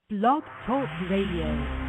Blog Talk Radio.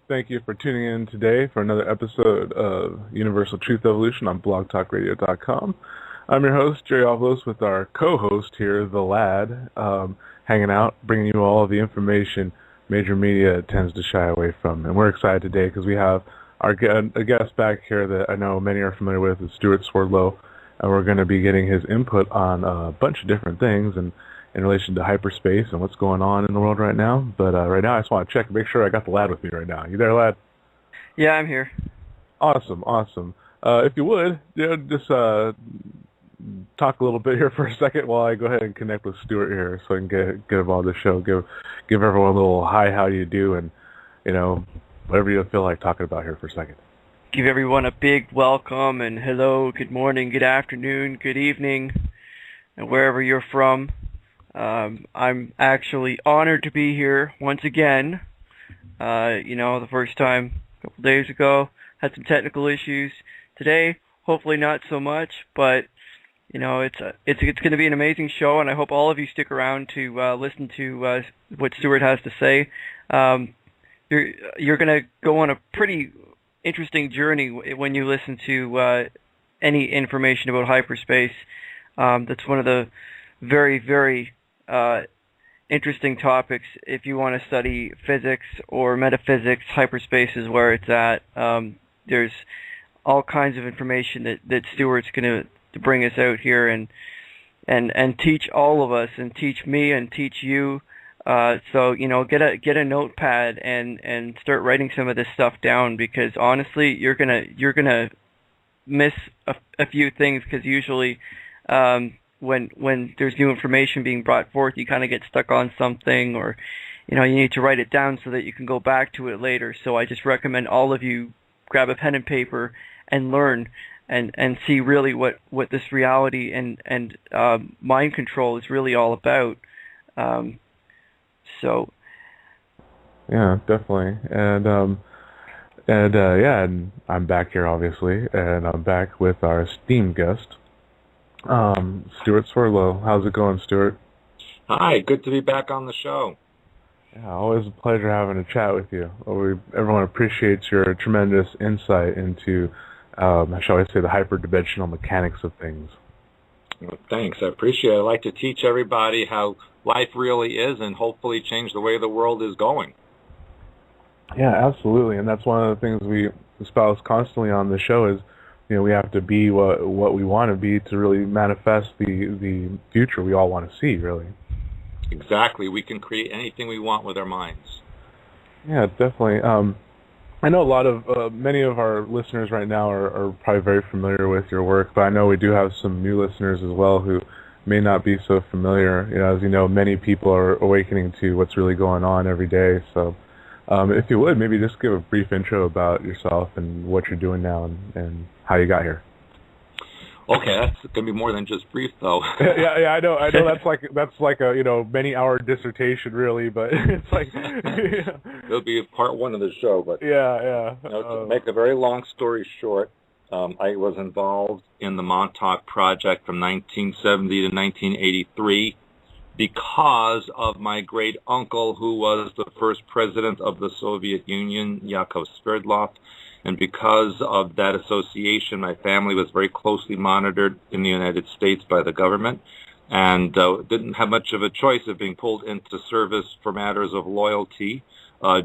Thank you for tuning in today for another episode of Universal Truth Evolution on blogtalkradio.com. I'm your host, Jerry Avalos, with our co-host here, The Lad, hanging out, bringing you all of the information major media tends to shy away from. And we're excited today because we have a guest back here that I know many are familiar with, is Stuart Swerdlow, and we're going to be getting his input on a bunch of different things and in relation to hyperspace and what's going on in the world right now. But right now I just want to check and make sure I got the Lad with me right now. You there, Lad? Yeah, I'm here. Awesome. If you would, just talk a little bit here for a second while I go ahead and connect with Stuart here so I can get involved in the show. Give everyone a little hi, how do you do, and whatever you feel like talking about here for a second. Give everyone a big welcome and hello, good morning, good afternoon, good evening, and wherever you're from. I'm actually honored to be here once again. The first time a couple days ago, had some technical issues. Today, hopefully not so much, but it's going to be an amazing show, and I hope all of you stick around to listen to what Stuart has to say. You're going to go on a pretty interesting journey when you listen to any information about hyperspace. That's one of the very, very interesting topics if you want to study physics or metaphysics. Hyperspace is where it's at. There's all kinds of information that Stuart's going to bring us out here and teach all of us and teach me and teach you So get a notepad and start writing some of this stuff down, because honestly, you're gonna miss a few things, because usually when there's new information being brought forth, you kind of get stuck on something, or you need to write it down so that you can go back to it later. So I just recommend all of you grab a pen and paper and learn and see really what this reality and mind control is really all about. So yeah, definitely. And I'm back here obviously, and I'm back with our esteemed guest, Stuart Swerdlow. How's it going, Stuart? Hi, good to be back on the show. Yeah, always a pleasure having a chat with you. Everyone appreciates your tremendous insight into, shall I say, the hyperdimensional mechanics of things. Well, thanks, I appreciate it. I like to teach everybody how life really is and hopefully change the way the world is going. Yeah, absolutely, and that's one of the things we espouse constantly on the show is, we have to be what we want to be to really manifest the future we all want to see, really. Exactly. We can create anything we want with our minds. Yeah, definitely. I know many of our listeners right now are probably very familiar with your work, but I know we do have some new listeners as well who may not be so familiar. As you know, many people are awakening to what's really going on every day. So if you would, maybe just give a brief intro about yourself and what you're doing now and how you got here. Okay, that's going to be more than just brief, though. Yeah, I know. That's like a many-hour dissertation, really. But it's like It'll be part one of the show. But yeah. To make a very long story short, I was involved in the Montauk Project from 1970 to 1983 because of my great uncle, who was the first president of the Soviet Union, Yakov Swerdlow. And because of that association, my family was very closely monitored in the United States by the government, and didn't have much of a choice of being pulled into service for matters of loyalty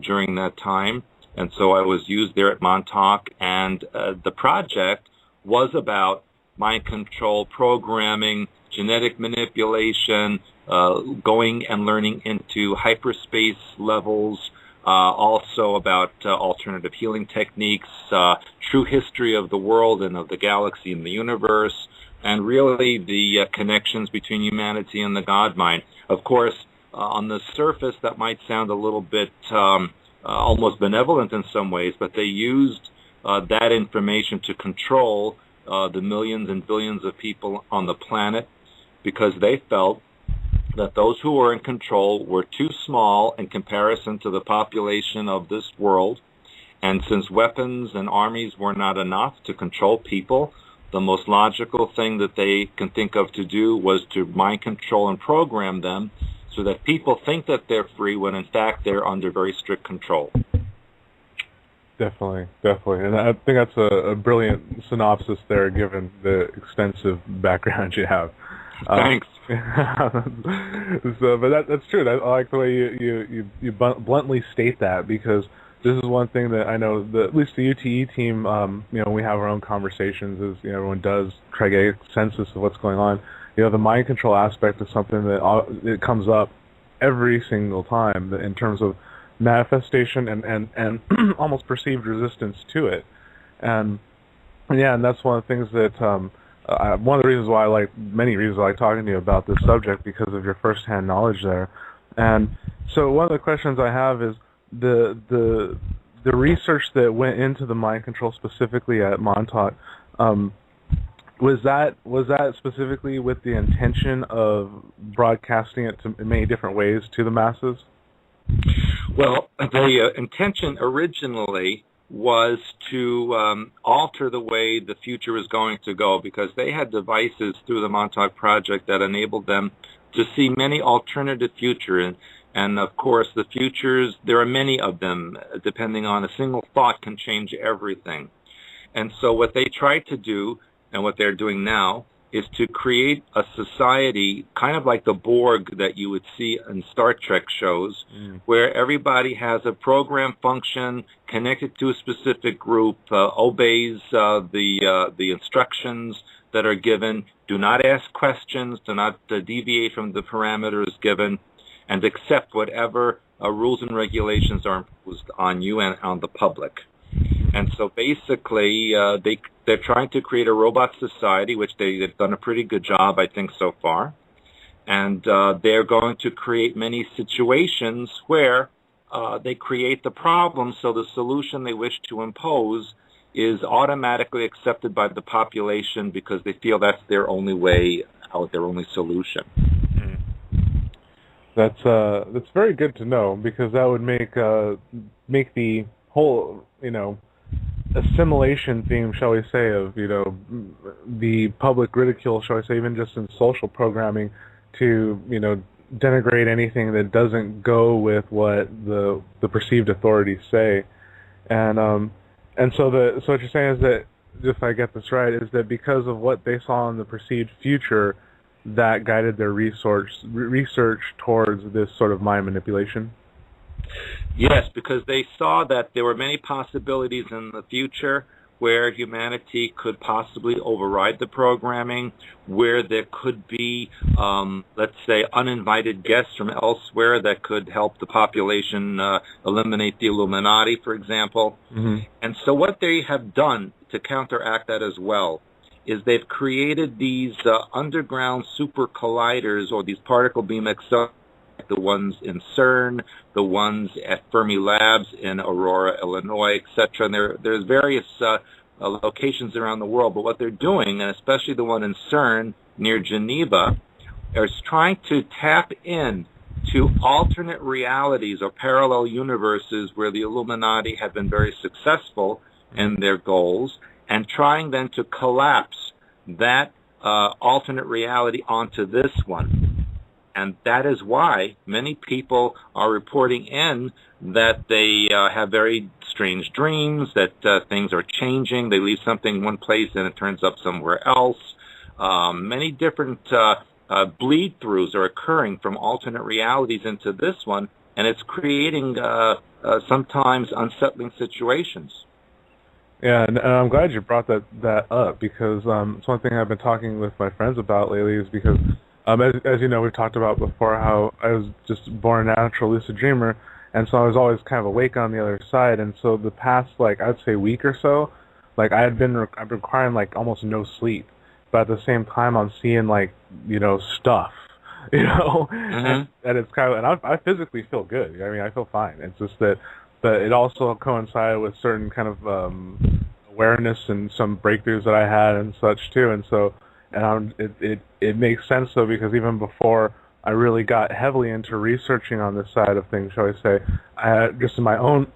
during that time. And so I was used there at Montauk, and the project was about mind control, programming, genetic manipulation, going and learning into hyperspace levels, also about alternative healing techniques, true history of the world and of the galaxy and the universe, and really the connections between humanity and the God mind. Of course, on the surface, that might sound a little bit almost benevolent in some ways, but they used that information to control the millions and billions of people on the planet, because they felt that those who were in control were too small in comparison to the population of this world. And since weapons and armies were not enough to control people, the most logical thing that they can think of to do was to mind control and program them so that people think that they're free when in fact they're under very strict control. Definitely. And I think that's a brilliant synopsis there, given the extensive background you have. Thanks. But that's true. I like the way you bluntly state that, because this is one thing that I know that at least the UTE team, we have our own conversations as everyone does, try to get a census of what's going on. The mind control aspect is something that it comes up every single time in terms of manifestation and almost perceived resistance to it. And that's one of the things that one of the reasons why many reasons I like talking to you about this subject, because of your firsthand knowledge there. And so one of the questions I have is the research that went into the mind control specifically at Montauk. Was that specifically with the intention of broadcasting it in many different ways to the masses? Well, the intention originally was to alter the way the future is going to go, because they had devices through the Montauk Project that enabled them to see many alternative futures. And of course, the futures, there are many of them, depending on a single thought can change everything. And so what they tried to do, and what they're doing now, is to create a society kind of like the Borg that you would see in Star Trek shows, where everybody has a program function connected to a specific group, obeys the instructions that are given, do not ask questions, do not deviate from the parameters given. and accept whatever rules and regulations are imposed on you and on the public. And so basically, they're trying to create a robot society, which they've done a pretty good job, I think, so far. And they're going to create many situations where they create the problem, so the solution they wish to impose is automatically accepted by the population because they feel that's their only way out, their only solution. That's very good to know, because that would make the whole, assimilation theme, shall we say, of, the public ridicule, shall we say, even just in social programming, to, denigrate anything that doesn't go with what the perceived authorities say. And so what you're saying is that, if I get this right, is that because of what they saw in the perceived future, that guided their research towards this sort of mind manipulation? Yes, because they saw that there were many possibilities in the future where humanity could possibly override the programming, where there could be, let's say, uninvited guests from elsewhere that could help the population eliminate the Illuminati, for example. Mm-hmm. And so what they have done to counteract that as well is they've created these underground super colliders, or these particle beam accelerators, the ones in CERN, the ones at Fermi Labs in Aurora, Illinois, etc. And there's various locations around the world. But what they're doing, and especially the one in CERN near Geneva, is trying to tap in to alternate realities or parallel universes where the Illuminati have been very successful in their goals, and trying then to collapse that alternate reality onto this one. And that is why many people are reporting in that they have very strange dreams, that things are changing. They leave something in one place and it turns up somewhere else. Many different bleed-throughs are occurring from alternate realities into this one, and it's creating sometimes unsettling situations. Yeah, and I'm glad you brought that up, because it's one thing I've been talking with my friends about lately, is because as you know, we've talked about before how I was just born a natural lucid dreamer, and so I was always kind of awake on the other side. And so the past, I'd say week or so, I've been requiring almost no sleep, but at the same time I'm seeing stuff, Mm-hmm. and it's kind of, and I physically feel good. I mean, I feel fine. It's just that it also coincided with certain kind of awareness and some breakthroughs that I had and such too, and so. And it makes sense, though, because even before I really got heavily into researching on this side of things, shall I say, I had, just in my own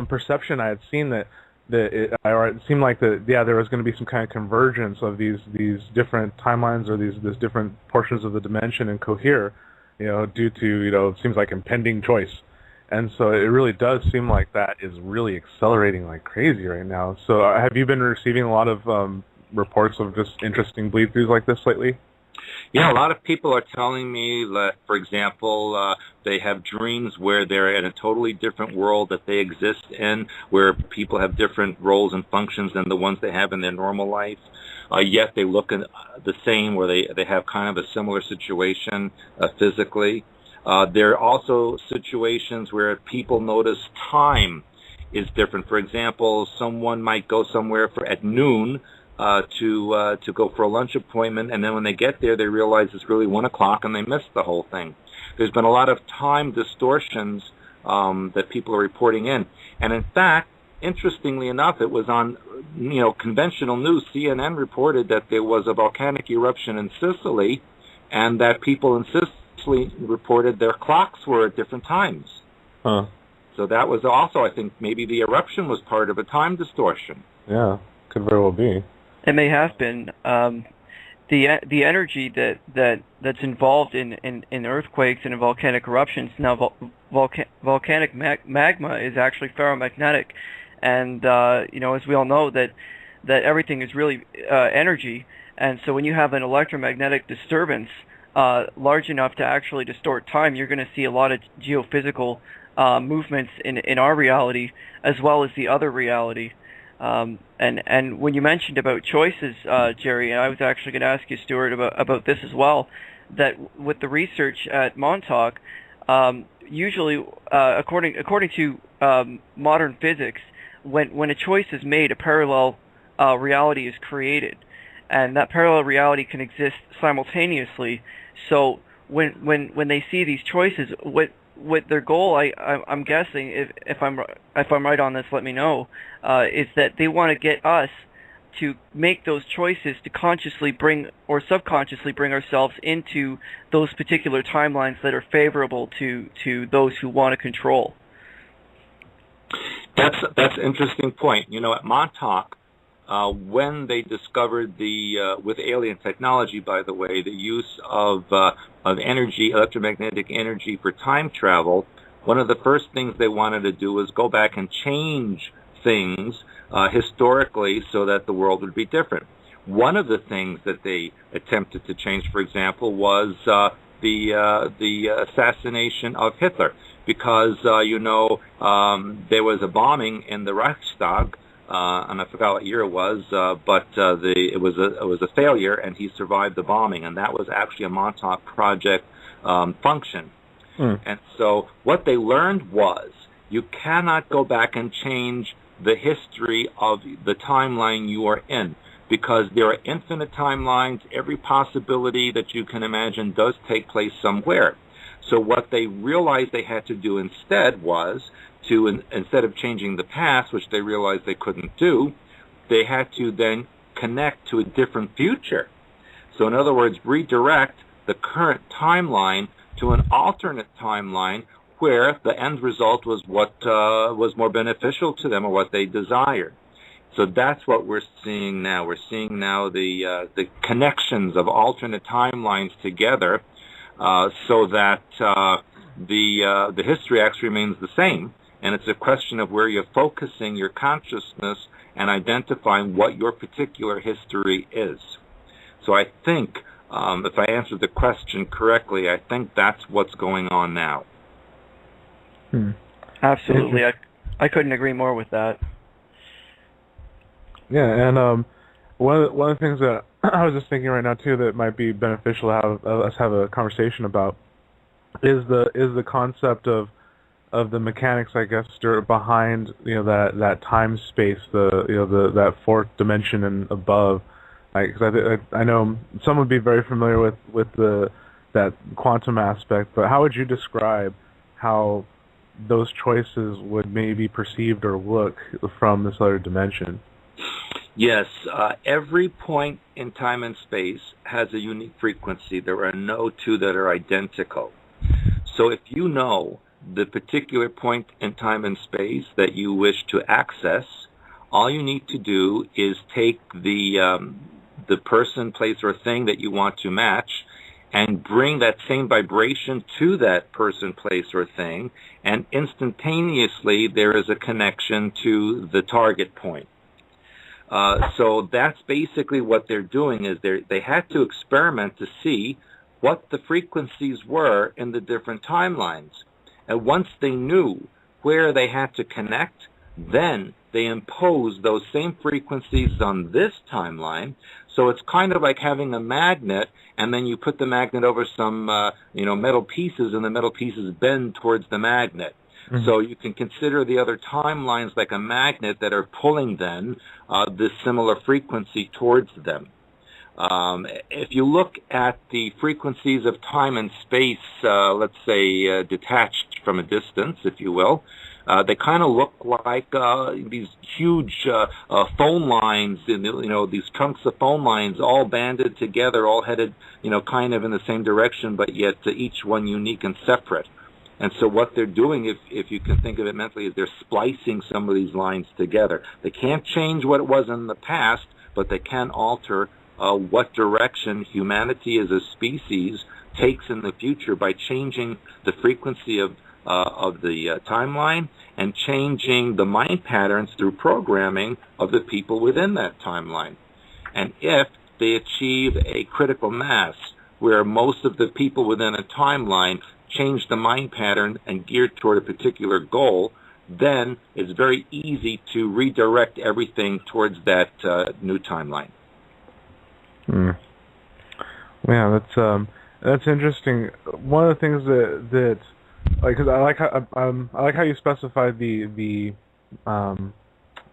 perception, I had seen that it seemed like there was going to be some kind of convergence of these different timelines, or these different portions of the dimension and cohere, due to it seems like impending choice. And so it really does seem like that is really accelerating like crazy right now. So have you been receiving a lot of reports of just interesting bleed-throughs like this lately? Yeah, a lot of people are telling me that, for example, they have dreams where they're in a totally different world that they exist in, where people have different roles and functions than the ones they have in their normal life. Yet they look the same, where they have kind of a similar situation physically. There are also situations where people notice time is different. For example, someone might go somewhere at noon to go for a lunch appointment, and then when they get there, they realize it's really 1 o'clock and they missed the whole thing. There's been a lot of time distortions that people are reporting in. And in fact, interestingly enough, it was on conventional news. CNN reported that there was a volcanic eruption in Sicily, and that people in Sicily reported their clocks were at different times. Huh. So that was also, I think, maybe the eruption was part of a time distortion. Yeah, could very well be. It may have been. The energy that's involved in earthquakes and in volcanic eruptions. Now, volcanic magma is actually ferromagnetic, and as we all know, that everything is really energy. And so when you have an electromagnetic disturbance large enough to actually distort time, you're going to see a lot of geophysical movements in our reality as well as the other reality. And when you mentioned about choices, Jerry, and I was actually going to ask you, Stuart, about this as well. that with the research at Montauk, usually, according to modern physics, when a choice is made, a parallel reality is created, and that parallel reality can exist simultaneously. So when they see these choices, what their goal, I'm guessing, if I'm right on this, let me know, is that they want to get us to make those choices to consciously bring or subconsciously bring ourselves into those particular timelines that are favorable to those who want to control. That's an interesting point. You know, at Montauk, when they discovered with alien technology, by the way, the use of energy, electromagnetic energy for time travel, one of the first things they wanted to do was go back and change things historically so that the world would be different. One of the things that they attempted to change, for example, was the assassination of Hitler, because there was a bombing in the Reichstag, and I forgot what year it was, but it was a failure, and he survived the bombing, and that was actually a Montauk Project function. And so what they learned was you cannot go back and change the history of the timeline you are in, because there are infinite timelines. Every possibility that you can imagine does take place somewhere. So what they realized they had to do instead was to, instead of changing the past, which they realized they couldn't do, they had to then connect to a different future. So in other words, redirect the current timeline to an alternate timeline where the end result was what was more beneficial to them or what they desired. So that's what we're seeing now. We're seeing now the connections of alternate timelines together, so that the history actually remains the same, and it's a question of where you're focusing your consciousness and identifying what your particular history is. So I think, if I answered the question correctly, I think that's what's going on now. Absolutely. I couldn't agree more with that. Yeah, and one of the things that I was just thinking right now too that might be beneficial to have us have a conversation about is the concept of the mechanics, I guess, Stuart, behind that time space, that fourth dimension and above. Because I know some would be very familiar with that quantum aspect, but how would you describe how those choices would maybe perceived or look from this other dimension? Yes, every point in time and space has a unique frequency. There are no two that are identical. So if you know the particular point in time and space that you wish to access, all you need to do is take the person, place, or thing that you want to match and bring that same vibration to that person, place, or thing, and instantaneously there is a connection to the target point. So that's basically what they're doing, is they had to experiment to see what the frequencies were in the different timelines. And once they knew where they had to connect, then they imposed those same frequencies on this timeline. So it's kind of like having a magnet, and then you put the magnet over some metal pieces, and the metal pieces bend towards the magnet. Mm-hmm. So you can consider the other timelines like a magnet that are pulling then this similar frequency towards them. If you look at the frequencies of time and space, let's say detached from a distance, if you will, they kind of look like these huge phone lines, these trunks of phone lines all banded together, all headed, kind of in the same direction, but yet each one unique and separate. And so what they're doing, if you can think of it mentally, is they're splicing some of these lines together. They can't change what it was in the past, but they can alter what direction humanity as a species takes in the future by changing the frequency of the timeline and changing the mind patterns through programming of the people within that timeline. And if they achieve a critical mass where most of the people within a timeline change the mind pattern and gear toward a particular goal, then it's very easy to redirect everything towards that new timeline. Yeah, That's interesting. One of the things that like, cause I like how you specified the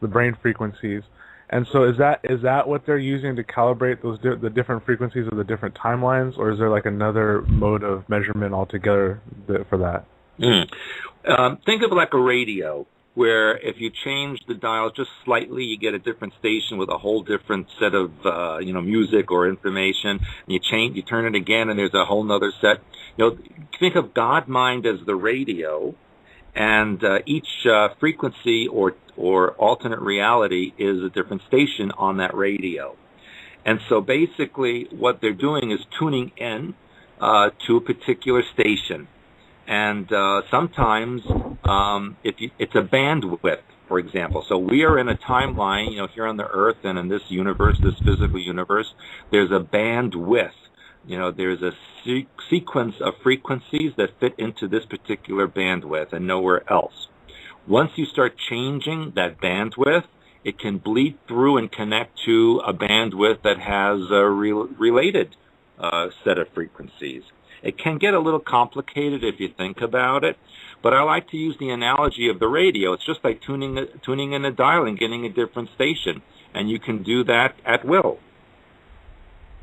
brain frequencies, and so is that what they're using to calibrate those the different frequencies of the different timelines, or is there like another mode of measurement altogether for that? Think of it like a radio, where if you change the dial just slightly, you get a different station with a whole different set of music or information. And you turn it again, and there's a whole other set. Think of God mind as the radio, and each frequency or alternate reality is a different station on that radio. And so basically, what they're doing is tuning in to a particular station. And sometimes it's a bandwidth, for example. So we are in a timeline, here on the Earth and in this universe, this physical universe, there's a bandwidth. There's a sequence of frequencies that fit into this particular bandwidth and nowhere else. Once you start changing that bandwidth, it can bleed through and connect to a bandwidth that has a related set of frequencies. It can get a little complicated if you think about it, but I like to use the analogy of the radio. It's just like tuning in a dial and getting a different station, and you can do that at will.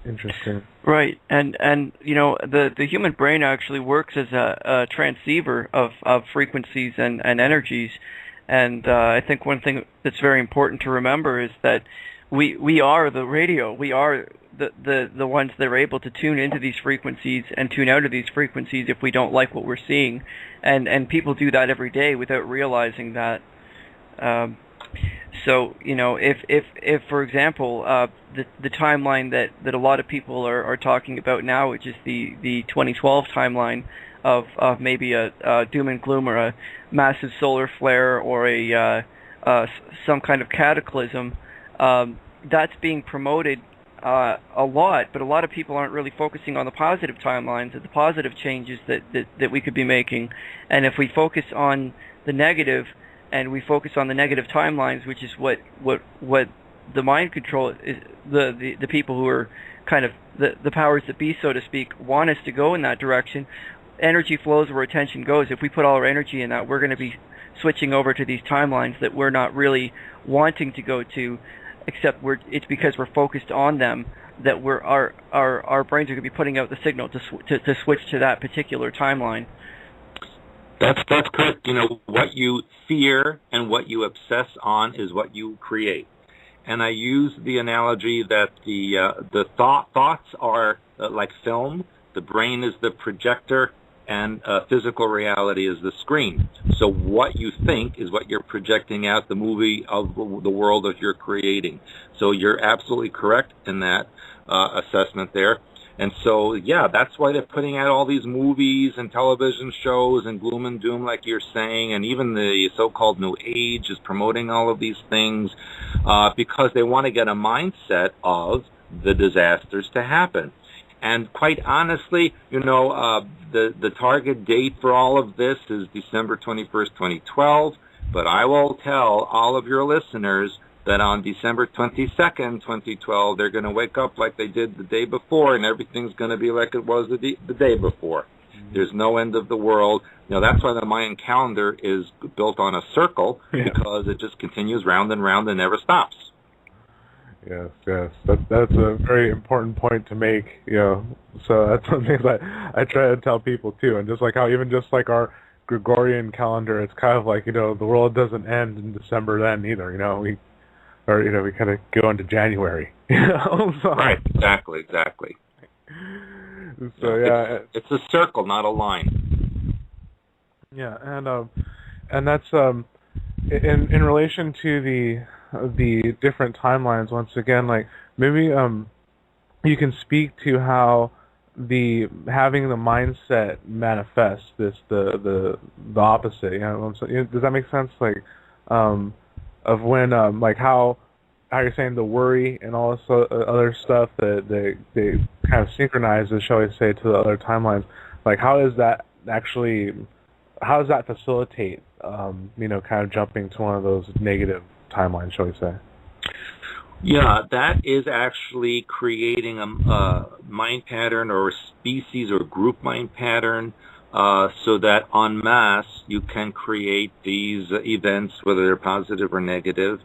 Interesting. Right, and the human brain actually works as a transceiver of frequencies and energies, and I think one thing that's very important to remember is that we are the radio. We are the ones that are able to tune into these frequencies and tune out of these frequencies if we don't like what we're seeing, and people do that every day without realizing that. So if for example the timeline that a lot of people are talking about now, which is the 2012 timeline of maybe a doom and gloom or a massive solar flare or a some kind of cataclysm, that's being promoted a lot, but a lot of people aren't really focusing on the positive timelines and the positive changes that we could be making. And if we focus on the negative, and we focus on the negative timelines, which is what the mind control is, the people who are kind of the powers that be, so to speak, want us to go in that direction. Energy flows where attention goes. If we put all our energy in that, we're going to be switching over to these timelines that we're not really wanting to go to, except it's because we're focused on them that our brains are going to be putting out the signal to switch to that particular timeline. That's correct. What you fear and what you obsess on is what you create. And I use the analogy that the thoughts are like film. The brain is the projector, and physical reality is the screen. So what you think is what you're projecting out, the movie of the world that you're creating. So you're absolutely correct in that assessment there. And so, yeah, that's why they're putting out all these movies and television shows and gloom and doom, like you're saying, and even the so-called New Age is promoting all of these things because they want to get a mindset of the disasters to happen. And quite honestly, the target date for all of this is December 21st, 2012, but I will tell all of your listeners that on December 22nd, 2012, they're going to wake up like they did the day before, and everything's going to be like it was the day before. There's no end of the world. That's why the Mayan calendar is built on a circle, because it just continues round and round and never stops. Yes. That's a very important point to make, So that's one thing that I try to tell people, too. And just like how even just like our Gregorian calendar, it's kind of like, the world doesn't end in December then either, we kind of go into January. So, right, exactly. So yeah, it's a circle, not a line. Yeah, and that's in relation to the different timelines. Once again, like maybe you can speak to how having the mindset manifests the opposite. Does that make sense? Like of when like how you're saying the worry and all this other stuff that they kind of synchronizes, shall we say, to the other timelines. Like how does that facilitate kind of jumping to one of those negative timelines, shall we say? Yeah, that is actually creating a mind pattern or a species or group mind pattern, so that en masse you can create these events, whether they're positive or negative.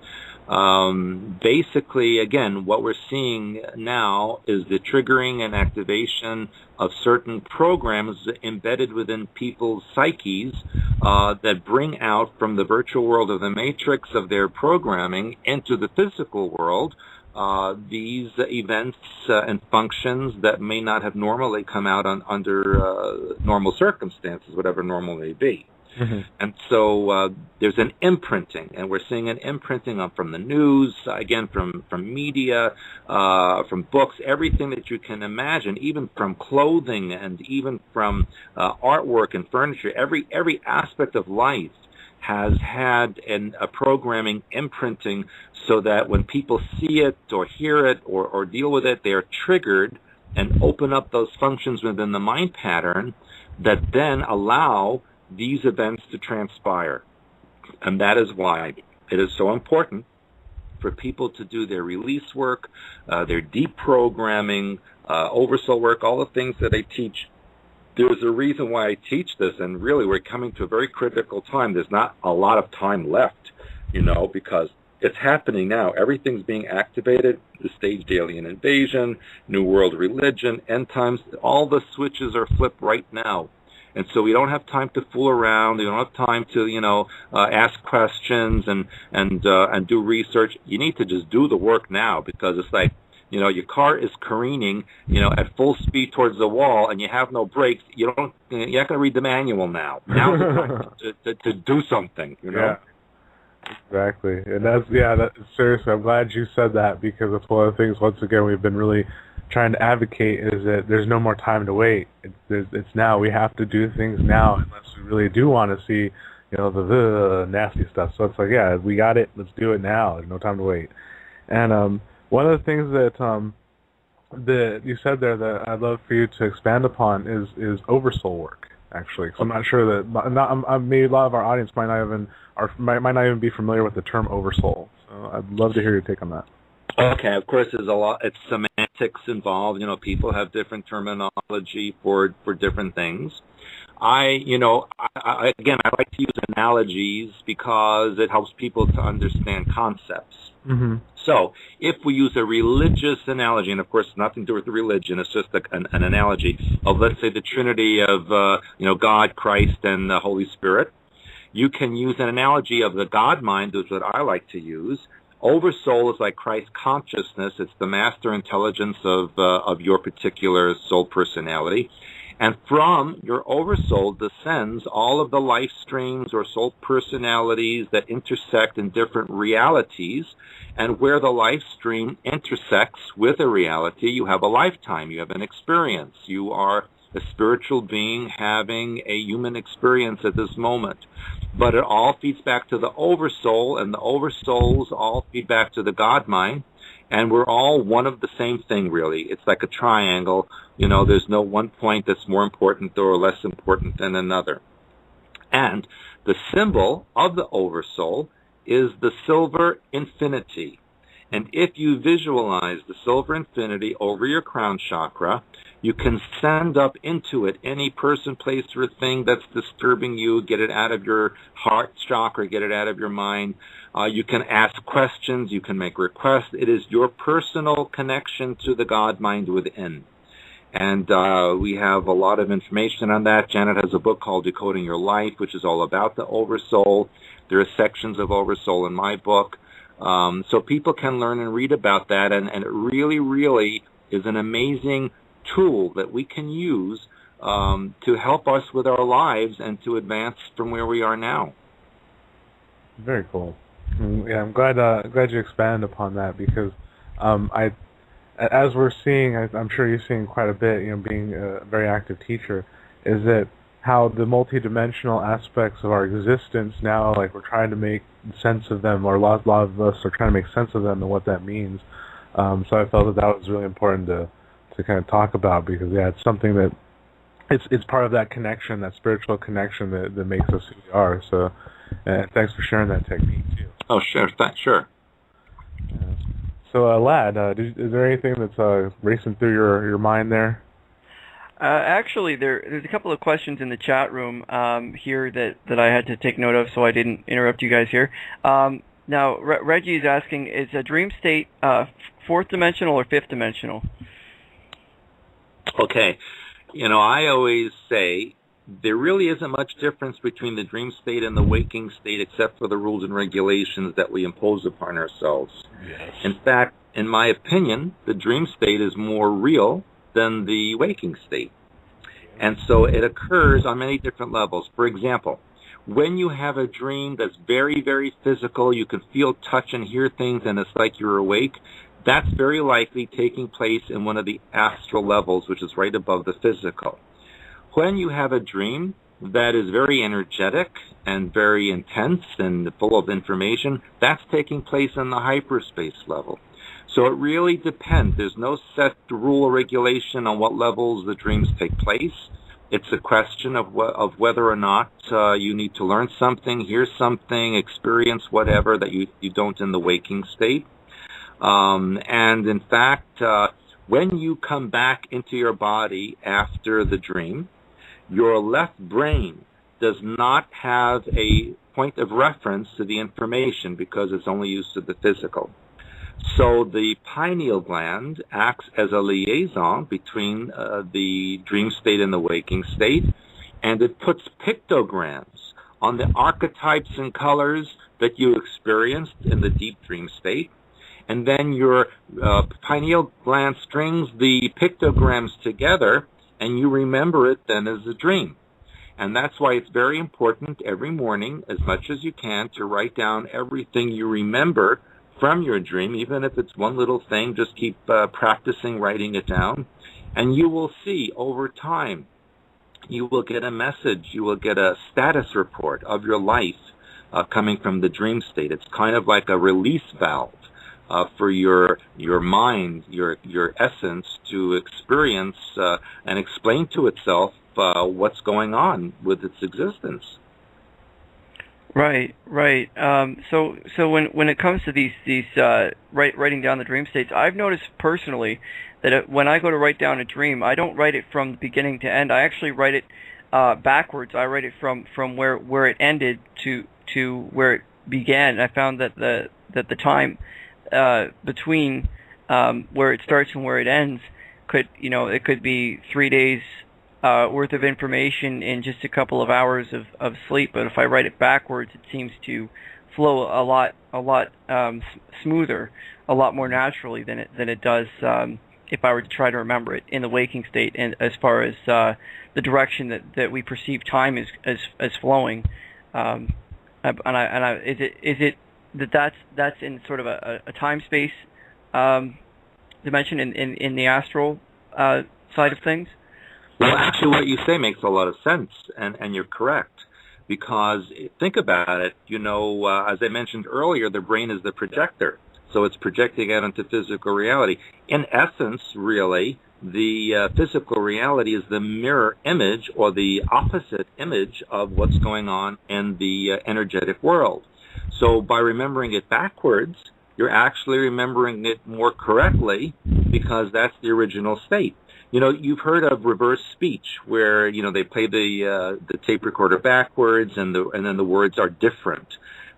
Basically, again, what we're seeing now is the triggering and activation of certain programs embedded within people's psyches that bring out from the virtual world of the matrix of their programming into the physical world these events and functions that may not have normally come out under normal circumstances, whatever normal may be. Mm-hmm. And so there's an imprinting, and we're seeing an imprinting from the news, again, from media, from books, everything that you can imagine, even from clothing and even from artwork and furniture. Every aspect of life has had a programming imprinting so that when people see it or hear it or deal with it, they are triggered and open up those functions within the mind pattern that then allow these events to transpire. And that is why it is so important for people to do their release work, their deprogramming, oversoul work, all the things that I teach. There's a reason why I teach this, and really we're coming to a very critical time. There's not a lot of time left, because it's happening now. Everything's being activated, the staged alien invasion, New World religion, end times, all the switches are flipped right now. And so we don't have time to fool around. We don't have time to, ask questions and do research. You need to just do the work now, because it's like, your car is careening, at full speed towards the wall, and you have no brakes. You're not going to read the manual now. Now's the time to do something. Yeah, exactly. And that's seriously, I'm glad you said that, because it's one of the things. Once again, we've been really trying to advocate is that there's no more time to wait. It's now. We have to do things now, unless we really do want to see, the nasty stuff. So it's like, yeah, we got it. Let's do it now. There's no time to wait. And one of the things that you said there that I'd love for you to expand upon is oversoul work. Actually, so I'm not sure that maybe a lot of our audience might not even be familiar with the term oversoul. So I'd love to hear your take on that. Okay, of course, there's a lot. It's semantics involved. People have different terminology for different things. I like to use analogies because it helps people to understand concepts. Mm-hmm. So if we use a religious analogy, and of course nothing to do with religion, it's just an analogy of, let's say, the Trinity of God, Christ, and the Holy Spirit, you can use an analogy of the God mind, which is what I like to use. Oversoul is like Christ consciousness. It's the master intelligence of your particular soul personality. And from your oversoul descends all of the life streams or soul personalities that intersect in different realities. And where the life stream intersects with a reality, you have a lifetime, you have an experience. You are a spiritual being having a human experience at this moment. But it all feeds back to the oversoul, and the oversouls all feed back to the God mind. And we're all one of the same thing, really. It's like a triangle. There's no one point that's more important or less important than another. And the symbol of the oversoul is the silver infinity. And if you visualize the silver infinity over your crown chakra, you can send up into it any person, place, or thing that's disturbing you, get it out of your heart chakra, get it out of your mind. You can ask questions, you can make requests. It is your personal connection to the God mind within. And we have a lot of information on that. Janet has a book called Decoding Your Life, which is all about the oversoul. There are sections of oversoul in my book. So people can learn and read about that, and it really, really is an amazing tool that we can use to help us with our lives and to advance from where we are now. Very cool. Yeah, I'm glad you expand upon that, because as we're seeing, I'm sure you're seeing quite a bit, being a very active teacher, is that how the multidimensional aspects of our existence now, like, we're trying to make sense of them, or a lot of us are trying to make sense of them and what that means. So I felt that was really important to kind of talk about, because it's something that it's part of that connection, that spiritual connection that makes us who we are. So thanks for sharing that technique too. Oh, sure. Sure. Yeah. So, Lad, is there anything that's racing through your mind there? Actually, there's a couple of questions in the chat room here that I had to take note of, so I didn't interrupt you guys here. Now, Reggie is asking, is a dream state fourth dimensional or fifth dimensional? Okay. I always say there really isn't much difference between the dream state and the waking state except for the rules and regulations that we impose upon ourselves. Yes. In fact, in my opinion, the dream state is more real than the waking state. And so it occurs on many different levels. For example, when you have a dream that's very, very physical, you can feel, touch, and hear things, and it's like you're awake, that's very likely taking place in one of the astral levels, which is right above the physical. When you have a dream that is very energetic and very intense and full of information, that's taking place in the hyperspace level. So it really depends. There's no set rule or regulation on what levels the dreams take place. It's a question of whether or not you need to learn something, hear something, experience whatever that you don't in the waking state. And in fact, when you come back into your body after the dream, your left brain does not have a point of reference to the information because it's only used to the physical. So the pineal gland acts as a liaison between the dream state and the waking state, and it puts pictograms on the archetypes and colors that you experienced in the deep dream state. And then your pineal gland strings the pictograms together, and you remember it then as a dream. And that's why it's very important every morning, as much as you can, to write down everything you remember from your dream, even if it's one little thing. Just keep practicing writing it down, and you will see over time, you will get a message, you will get a status report of your life coming from the dream state. It's kind of like a release valve for your mind, your essence to experience and explain to itself what's going on with its existence. Right. So when it comes to these writing down the dream states, I've noticed personally that when I go to write down a dream, I don't write it from beginning to end. I actually write it backwards. I write it from where it ended to where it began. I found that the time between where it starts and where it ends it could be 3 days worth of information in just a couple of hours of sleep. But if I write it backwards, it seems to flow a lot smoother, a lot more naturally than it does if I were to try to remember it in the waking state. And as far as the direction that we perceive time as flowing, is it that's in sort of a time space dimension in the astral side of things? Well, actually, what you say makes a lot of sense, and you're correct. Because think about it, as I mentioned earlier, the brain is the projector. So it's projecting out into physical reality. In essence, really, the physical reality is the mirror image or the opposite image of what's going on in the energetic world. So by remembering it backwards, you're actually remembering it more correctly because that's the original state. You've heard of reverse speech, where they play the tape recorder backwards, and then the words are different,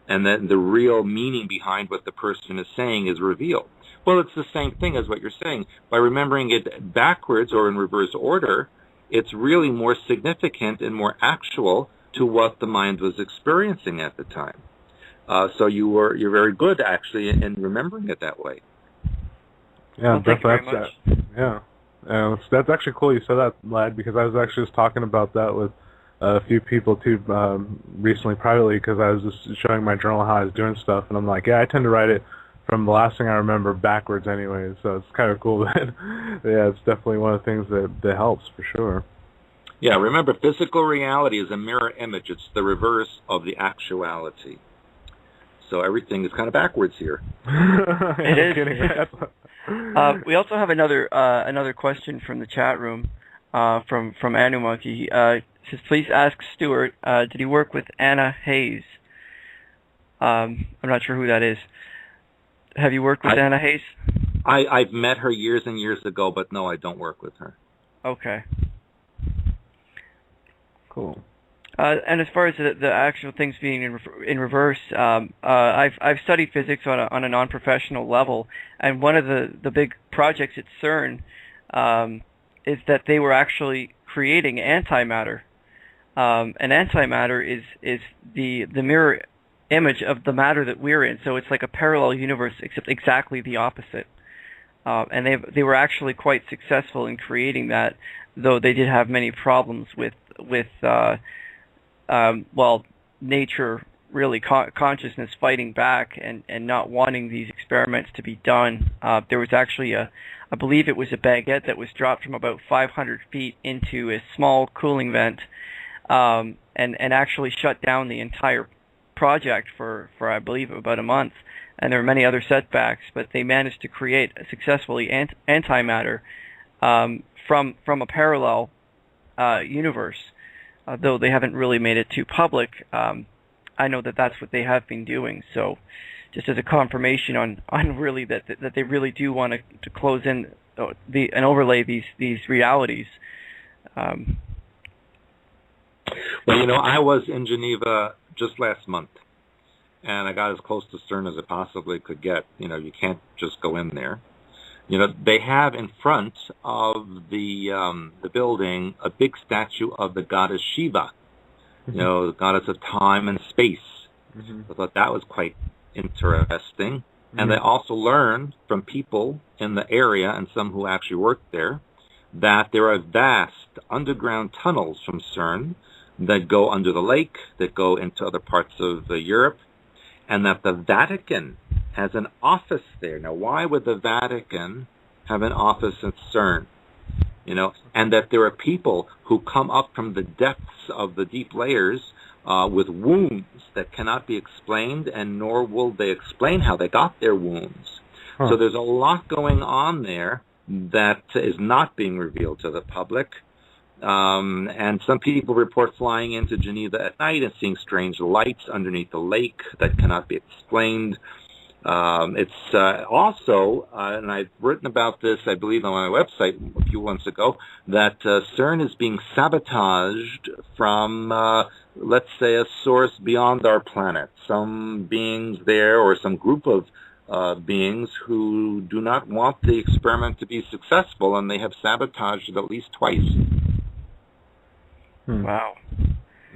and then the real meaning behind what the person is saying is revealed. Well, it's the same thing as what you're saying. By remembering it backwards or in reverse order, it's really more significant and more actual to what the mind was experiencing at the time. So you're very good actually in remembering it that way. Yeah, well, thank you very much. Yeah. That's actually cool you said that, Lad, because I was actually just talking about that with a few people too recently privately, because I was just showing my journal how I was doing stuff, and I'm like, yeah, I tend to write it from the last thing I remember backwards anyway, so it's kind of cool that, yeah, it's definitely one of the things that helps for sure. Yeah, remember, physical reality is a mirror image. It's the reverse of the actuality. So everything is kind of backwards here. It is. We also have another question from the chat room from Anumonkey. It says, please ask Stuart, did he work with Anna Hayes? I'm not sure who that is. Have you worked with Anna Hayes? I've met her years and years ago, but no, I don't work with her. Okay. Cool. And as far as the actual things being in reverse, I've studied physics on a non-professional level, and one of the big projects at CERN is that they were actually creating antimatter. And antimatter is the mirror image of the matter that we're in, so it's like a parallel universe, except exactly the opposite. And they were actually quite successful in creating that, though they did have many problems with nature, really consciousness fighting back and not wanting these experiments to be done. There was actually I believe it was a baguette that was dropped from about 500 feet into a small cooling vent, and actually shut down the entire project for I believe about a month. And there were many other setbacks, but they managed to create successfully antimatter from a parallel universe. Though they haven't really made it too public, I know that that's what they have been doing. So, just as a confirmation on really that they really do want to close in and overlay these realities. Well, I was in Geneva just last month, and I got as close to CERN as I possibly could get. You can't just go in there. They have in front of the building a big statue of the goddess Shiva, the goddess of time and space. I thought that was quite interesting. And they also learned from people in the area and some who actually worked there that there are vast underground tunnels from CERN that go under the lake, that go into other parts of Europe, and that the Vatican has an office there. Now, why would the Vatican have an office at CERN? And that there are people who come up from the depths of the deep layers with wounds that cannot be explained, and nor will they explain how they got their wounds. So there's a lot going on there that is not being revealed to the public. And some people report flying into Geneva at night and seeing strange lights underneath the lake that cannot be explained. It's also, and I've written about this, I believe, on my website a few months ago, that CERN is being sabotaged from, let's say, a source beyond our planet. Some beings there, or some group of beings who do not want the experiment to be successful, and they have sabotaged it at least twice. Wow.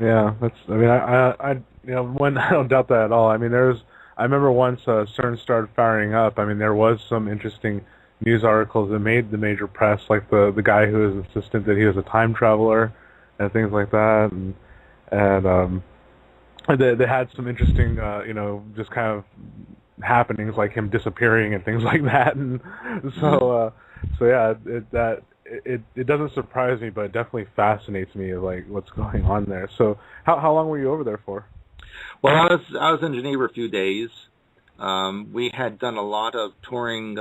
Yeah, I don't doubt that at all. I remember once CERN started firing up, there was some interesting news articles that made the major press, like the guy who was insistent that he was a time traveler and things like that, and they had some interesting, just kind of happenings like him disappearing and things like that, and so yeah, it doesn't surprise me, but it definitely fascinates me, like what's going on there. So how long were you over there for? Well, I was in Geneva a few days. We had done a lot of touring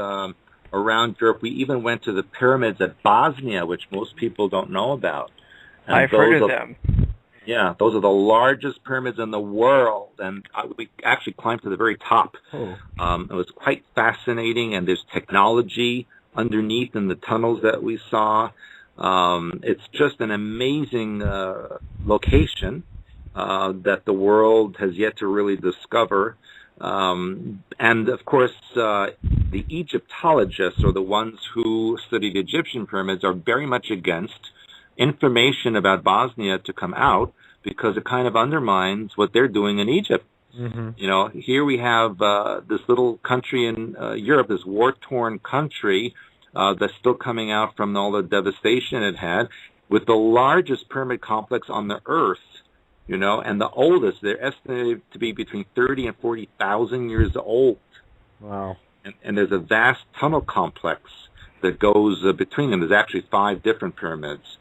around Europe. We even went to the pyramids at Bosnia, which most people don't know about. And I've heard of them. Yeah, those are the largest pyramids in the world, and we actually climbed to the very top. It was quite fascinating, and there's technology underneath in the tunnels that we saw. It's just an amazing location that the world has yet to really discover. And of course, the Egyptologists, or the ones who study the Egyptian pyramids, are very much against information about Bosnia to come out, because it kind of undermines what they're doing in Egypt. Here we have this little country in Europe, this war-torn country that's still coming out from all the devastation it had, with the largest pyramid complex on the earth, and the oldest. They're estimated to be between 30 and 40,000 years old. Wow. And there's a vast tunnel complex that goes between them. There's actually 5 different pyramids.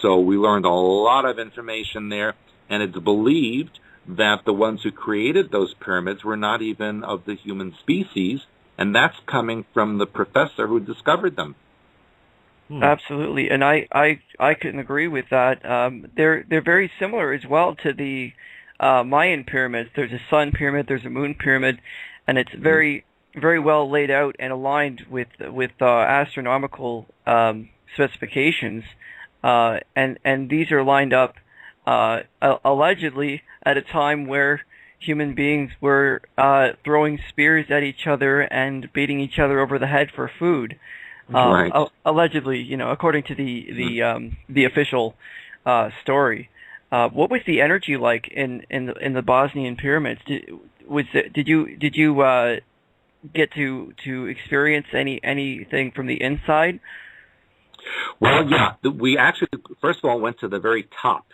So we learned a lot of information there, and it's believed that the ones who created those pyramids were not even of the human species, and that's coming from the professor who discovered them. Absolutely, and I couldn't agree with that. They're very similar as well to the Mayan pyramids. There's a sun pyramid, there's a moon pyramid, and it's very very well laid out and aligned with astronomical specifications, and these are lined up allegedly at a time where human beings were throwing spears at each other and beating each other over the head for food. Right. Allegedly, according to the official story. What was the energy like in the Bosnian pyramids? Did you get to experience anything from the inside? Well, yeah. We actually, first of all, went to the very top.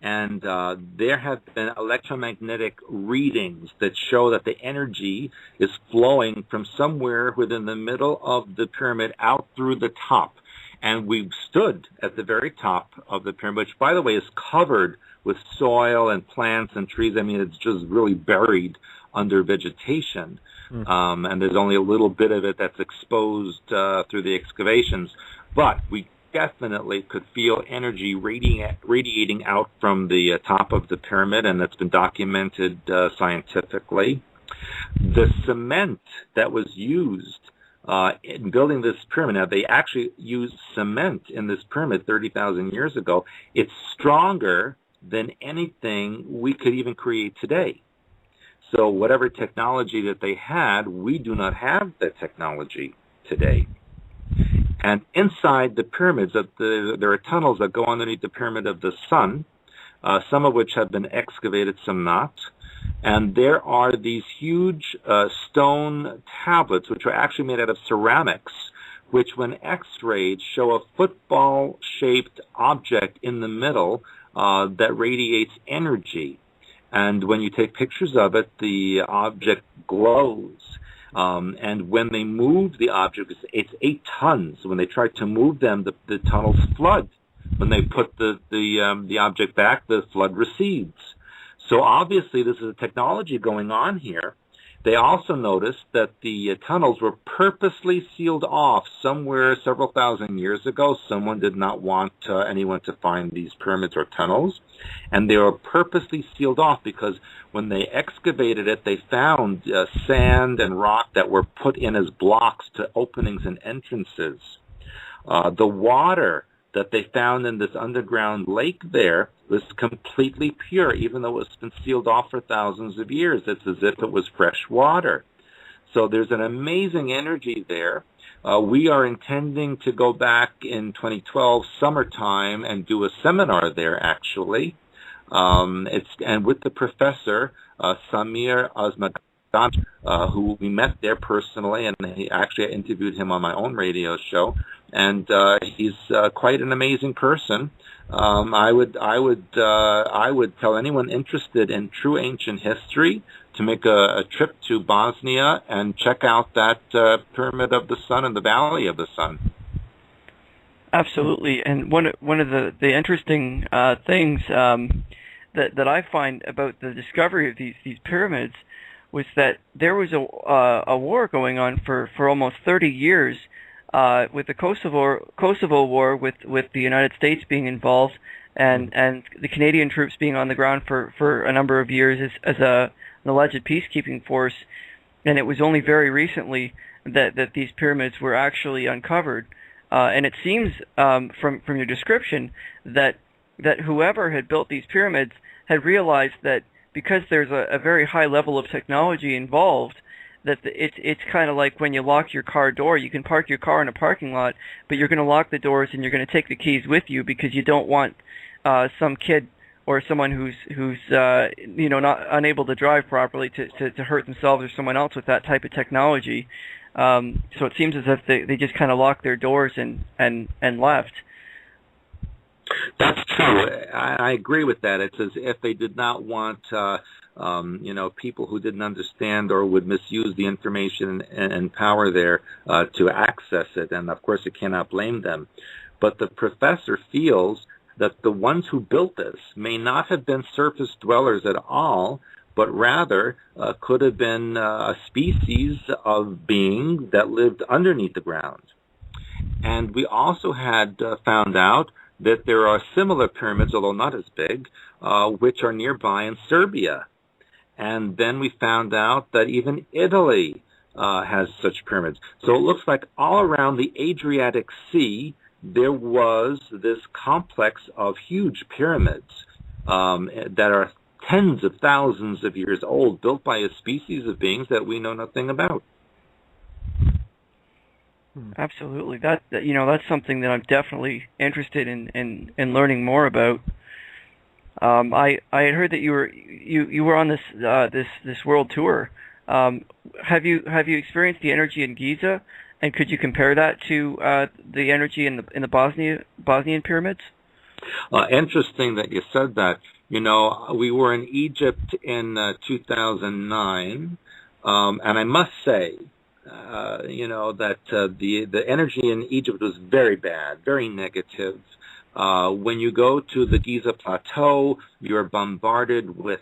And there have been electromagnetic readings that show that the energy is flowing from somewhere within the middle of the pyramid out through the top. And we stood at the very top of the pyramid, which, by the way, is covered with soil and plants and trees. I mean, it's just really buried under vegetation. And there's only a little bit of it that's exposed through the excavations. But we definitely could feel energy radiating out from the top of the pyramid, and that's been documented scientifically. The cement that was used in building this pyramid, now they actually used cement in this pyramid 30,000 years ago. It's stronger than anything we could even create today. So whatever technology that they had, we do not have that technology today. And inside the pyramids, there are tunnels that go underneath the pyramid of the sun, some of which have been excavated, some not. And there are these huge stone tablets, which are actually made out of ceramics, which when x-rayed show a football-shaped object in the middle that radiates energy. And when you take pictures of it, the object glows. And when they move the object, it's 8 tons. When they try to move them, the tunnels flood. When they put the object back, the flood recedes. So obviously, this is a technology going on here. They also noticed that the tunnels were purposely sealed off somewhere several thousand years ago. Someone did not want anyone to find these pyramids or tunnels. And they were purposely sealed off because when they excavated it, they found sand and rock that were put in as blocks to openings and entrances. The water that they found in this underground lake there was completely pure, even though it's been sealed off for thousands of years. It's as if it was fresh water. So there's an amazing energy there. We are intending to go back in 2012 summertime and do a seminar there, actually. And with the professor, Samir Azmagan, who we met there personally, and I interviewed him on my own radio show. And he's quite an amazing person. I would tell anyone interested in true ancient history to make a trip to Bosnia and check out that Pyramid of the Sun and the Valley of the Sun. Absolutely, and one of the interesting things that I find about the discovery of these pyramids was that there was a war going on for almost 30 years. With the Kosovo War, with the United States being involved, and the Canadian troops being on the ground for a number of years as an alleged peacekeeping force, and it was only very recently that these pyramids were actually uncovered. And it seems from your description that whoever had built these pyramids had realized that because there's a very high level of technology involved, that it's kind of like when you lock your car door. You can park your car in a parking lot, but you're going to lock the doors and you're going to take the keys with you because you don't want some kid or someone who's not unable to drive properly to hurt themselves or someone else with that type of technology. So it seems as if they just kind of locked their doors and left. That's true. I agree with that. It's as if they did not want people who didn't understand or would misuse the information and power there to access it. And of course, you cannot blame them. But the professor feels that the ones who built this may not have been surface dwellers at all, but rather could have been a species of being that lived underneath the ground. And we also had found out that there are similar pyramids, although not as big, which are nearby in Serbia. And then we found out that even Italy has such pyramids. So it looks like all around the Adriatic Sea, there was this complex of huge pyramids that are tens of thousands of years old, built by a species of beings that we know nothing about. Absolutely. That's something that I'm definitely interested in learning more about. I had heard that you were on this world tour. Have you experienced the energy in Giza, and could you compare that to the energy in the Bosnian pyramids? Interesting that you said that. We were in Egypt in 2009, and I must say, that the energy in Egypt was very bad, very negative. When you go to the Giza Plateau, you're bombarded with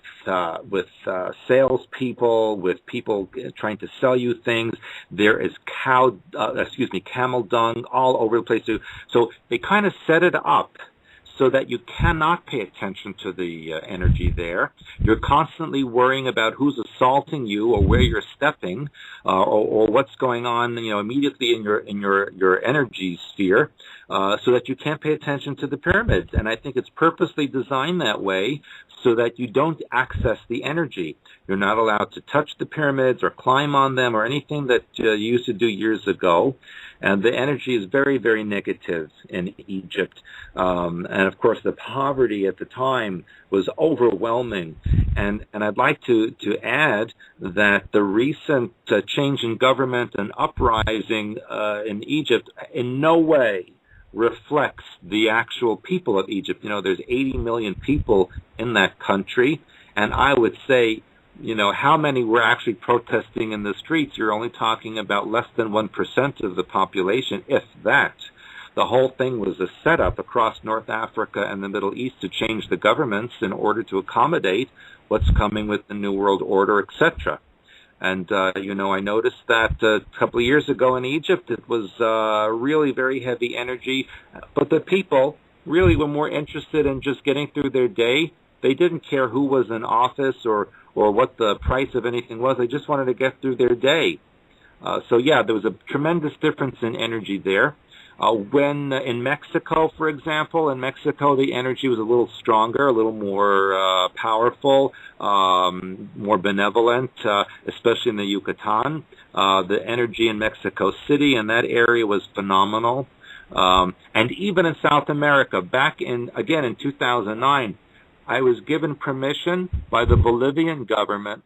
salespeople, with people trying to sell you things. There is camel dung all over the place. So they kind of set it up so that you cannot pay attention to the energy there. You're constantly worrying about who's assaulting you or where you're stepping, or what's going on, immediately in your energy sphere, so that you can't pay attention to the pyramids. And I think it's purposely designed that way so that you don't access the energy. You're not allowed to touch the pyramids or climb on them or anything that you used to do years ago. And the energy is very, very negative in Egypt. And of course, the poverty at the time was overwhelming. And I'd like to add that the recent change in government and uprising in Egypt in no way reflects the actual people of Egypt. There's 80 million people in that country, and I would say, how many were actually protesting in the streets? You're only talking about less than 1% of the population, if that. The whole thing was a setup across North Africa and the Middle East to change the governments in order to accommodate what's coming with the New World Order, etc. And, I noticed that a couple of years ago in Egypt, it was really very heavy energy. But the people really were more interested in just getting through their day. They didn't care who was in office or what the price of anything was. They just wanted to get through their day. There was a tremendous difference in energy there. When in Mexico, for example, the energy was a little stronger, a little more powerful, more benevolent, especially in the Yucatan. The energy in Mexico City and that area was phenomenal. And even in South America, back in 2009, I was given permission by the Bolivian government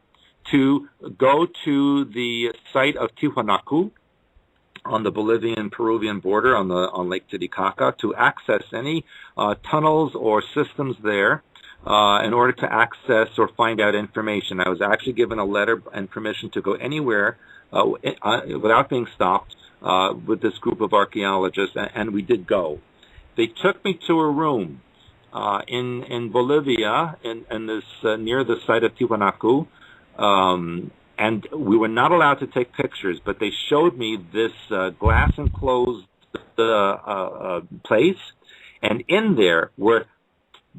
to go to the site of Tiwanaku on the Bolivian-Peruvian border on Lake Titicaca to access any tunnels or systems there in order to access or find out information. I was actually given a letter and permission to go anywhere without being stopped with this group of archaeologists, and we did go. They took me to a room in Bolivia, in this near the site of Tiwanaku, and we were not allowed to take pictures, but they showed me this glass enclosed place, and in there were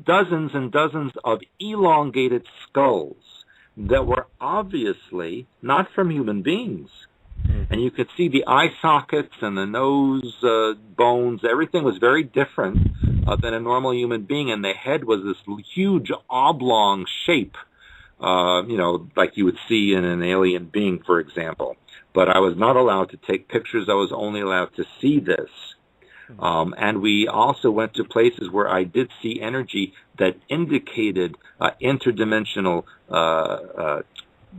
dozens and dozens of elongated skulls that were obviously not from human beings. And you could see the eye sockets and the nose bones. Everything was very different than a normal human being, and the head was this huge oblong shape, like you would see in an alien being, for example. But I was not allowed to take pictures. I was only allowed to see this. And we also went to places where I did see energy that indicated interdimensional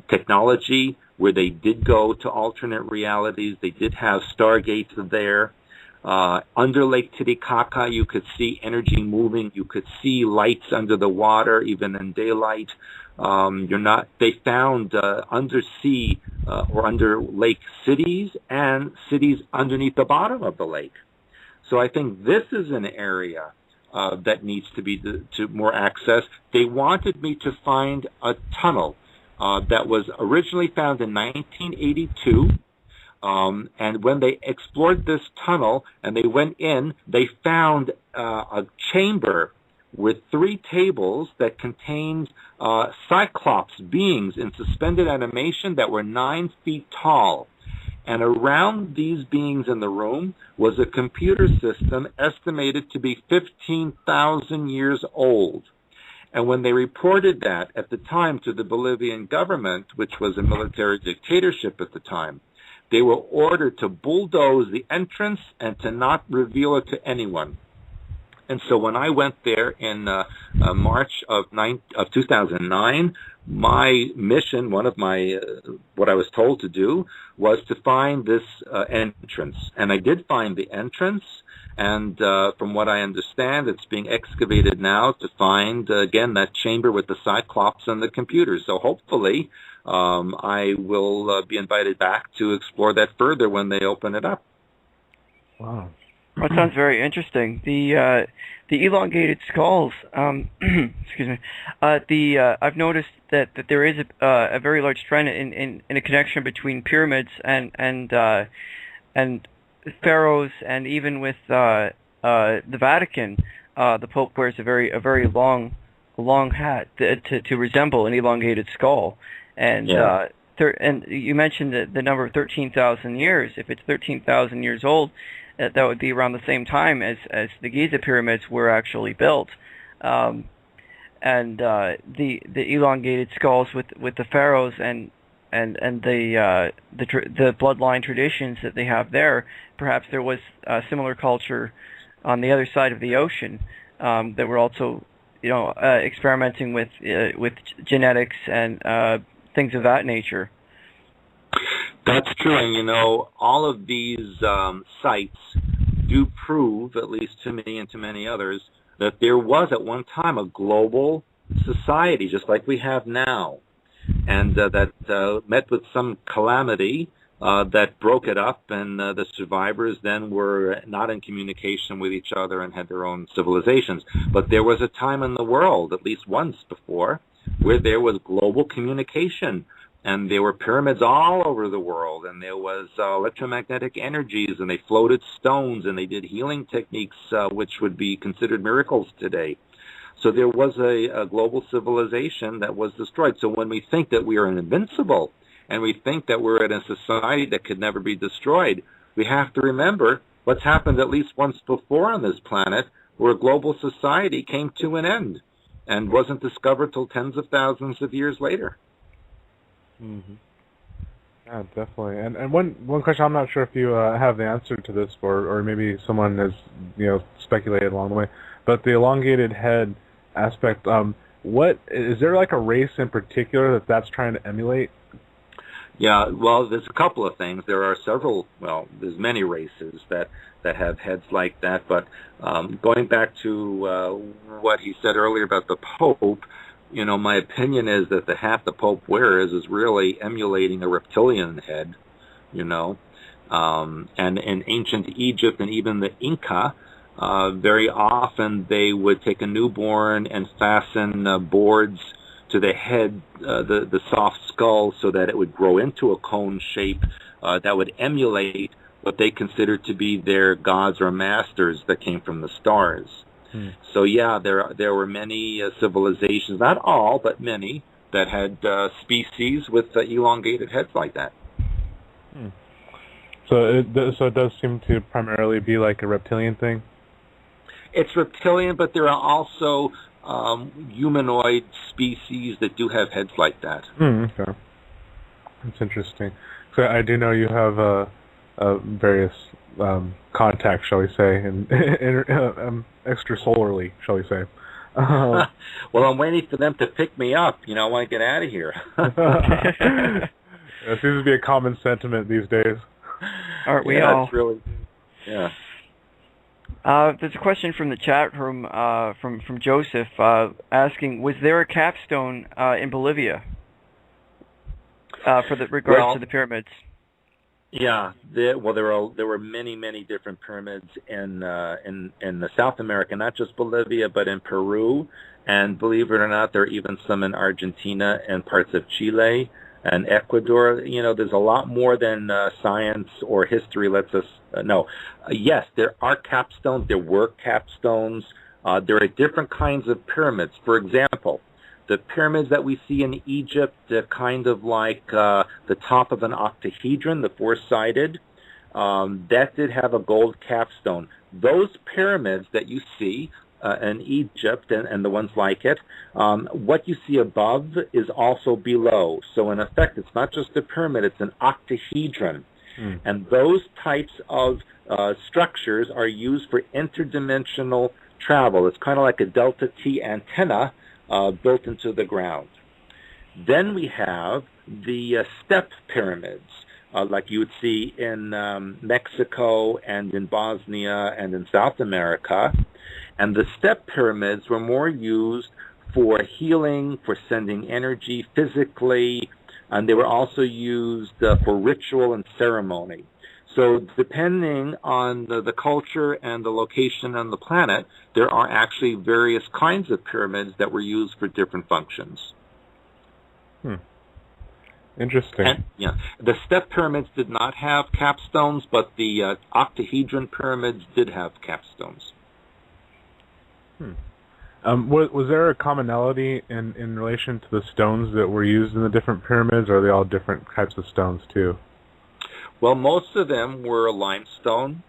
technology, where they did go to alternate realities. They did have Stargates there. Under Lake Titicaca, you could see energy moving. You could see lights under the water, even in daylight. They found undersea or under lake cities and cities underneath the bottom of the lake. So I think this is an area that needs to be to more access. They wanted me to find a tunnel that was originally found in 1982. And when they explored this tunnel and they went in, they found a chamber with 3 tables that contained cyclops beings in suspended animation that were 9 feet tall. And around these beings in the room was a computer system estimated to be 15,000 years old. And when they reported that at the time to the Bolivian government, which was a military dictatorship at the time, they were ordered to bulldoze the entrance and to not reveal it to anyone. And so when I went there in March of 2009, my mission, one of my, what I was told to do, was to find this entrance. And I did find the entrance, and from what I understand, it's being excavated now to find, again, that chamber with the Cyclops and the computer. So hopefully I will be invited back to explore that further when they open it up. Wow. That sounds very interesting. The elongated skulls. Excuse me. I've noticed that there is a very large trend in a connection between pyramids and pharaohs, and even with the Vatican. The Pope wears a very long hat to resemble an elongated skull, and yeah. And you mentioned the number of 13,000 years. If it's 13,000 years old, that would be around the same time as the Giza pyramids were actually built, and the elongated skulls with the pharaohs and the bloodline traditions that they have there. Perhaps there was a similar culture on the other side of the ocean that were also, experimenting with genetics and things of that nature. That's true, and all of these sites do prove, at least to me and to many others, that there was at one time a global society, just like we have now, and that met with some calamity that broke it up, and the survivors then were not in communication with each other and had their own civilizations. But there was a time in the world, at least once before, where there was global communication. And there were pyramids all over the world, and there was electromagnetic energies, and they floated stones, and they did healing techniques, which would be considered miracles today. So there was a global civilization that was destroyed. So when we think that we are invincible, and we think that we're in a society that could never be destroyed, we have to remember what's happened at least once before on this planet, where a global society came to an end and wasn't discovered till tens of thousands of years later. Mm-hmm. Yeah, definitely. And one question, I'm not sure if you have the answer to this, or maybe someone has speculated along the way, but the elongated head aspect. What is there like a race in particular that's trying to emulate? Yeah, well, there's a couple of things. There are several. Well, there's many races that have heads like that. But going back to what he said earlier about the Pope. My opinion is that the hat the Pope wears is really emulating a reptilian head, and in ancient Egypt and even the Inca, very often they would take a newborn and fasten boards to the head, the soft skull, so that it would grow into a cone shape that would emulate what they considered to be their gods or masters that came from the stars. So yeah, there were many civilizations, not all, but many, that had species with elongated heads like that. So it does seem to primarily be like a reptilian thing? It's reptilian, but there are also humanoid species that do have heads like that. Okay. That's interesting. So I do know you have various contacts, shall we say, and extrasolarly, shall we say. Well, I'm waiting for them to pick me up. I want to get out of here. It seems to be a common sentiment these days. Aren't we all? That's really, yeah. There's a question from the chat room from Joseph asking, was there a capstone in Bolivia for the regards to the pyramids? Yeah, there were many different pyramids in the South America, not just Bolivia, but in Peru, and believe it or not, there are even some in Argentina and parts of Chile and Ecuador. There's a lot more than science or history lets us know. Yes, there are capstones. There were capstones. There are different kinds of pyramids. For example, The pyramids that we see in Egypt, kind of like the top of an octahedron, the four-sided, that did have a gold capstone. Those pyramids that you see in Egypt and the ones like it, what you see above is also below. So in effect, it's not just a pyramid, it's an octahedron. And those types of structures are used for interdimensional travel. It's kind of like a delta T antenna built into the ground. Then we have the step pyramids, like you would see in Mexico and in Bosnia and in South America. And the step pyramids were more used for healing, for sending energy physically, and they were also used for ritual and ceremony. So depending on the culture and the location on the planet, there are actually various kinds of pyramids that were used for different functions. Interesting. And, yeah, the step pyramids did not have capstones, but the octahedron pyramids did have capstones. Was there a commonality in relation to the stones that were used in the different pyramids, or are they all different types of stones too? Well, most of them were limestone.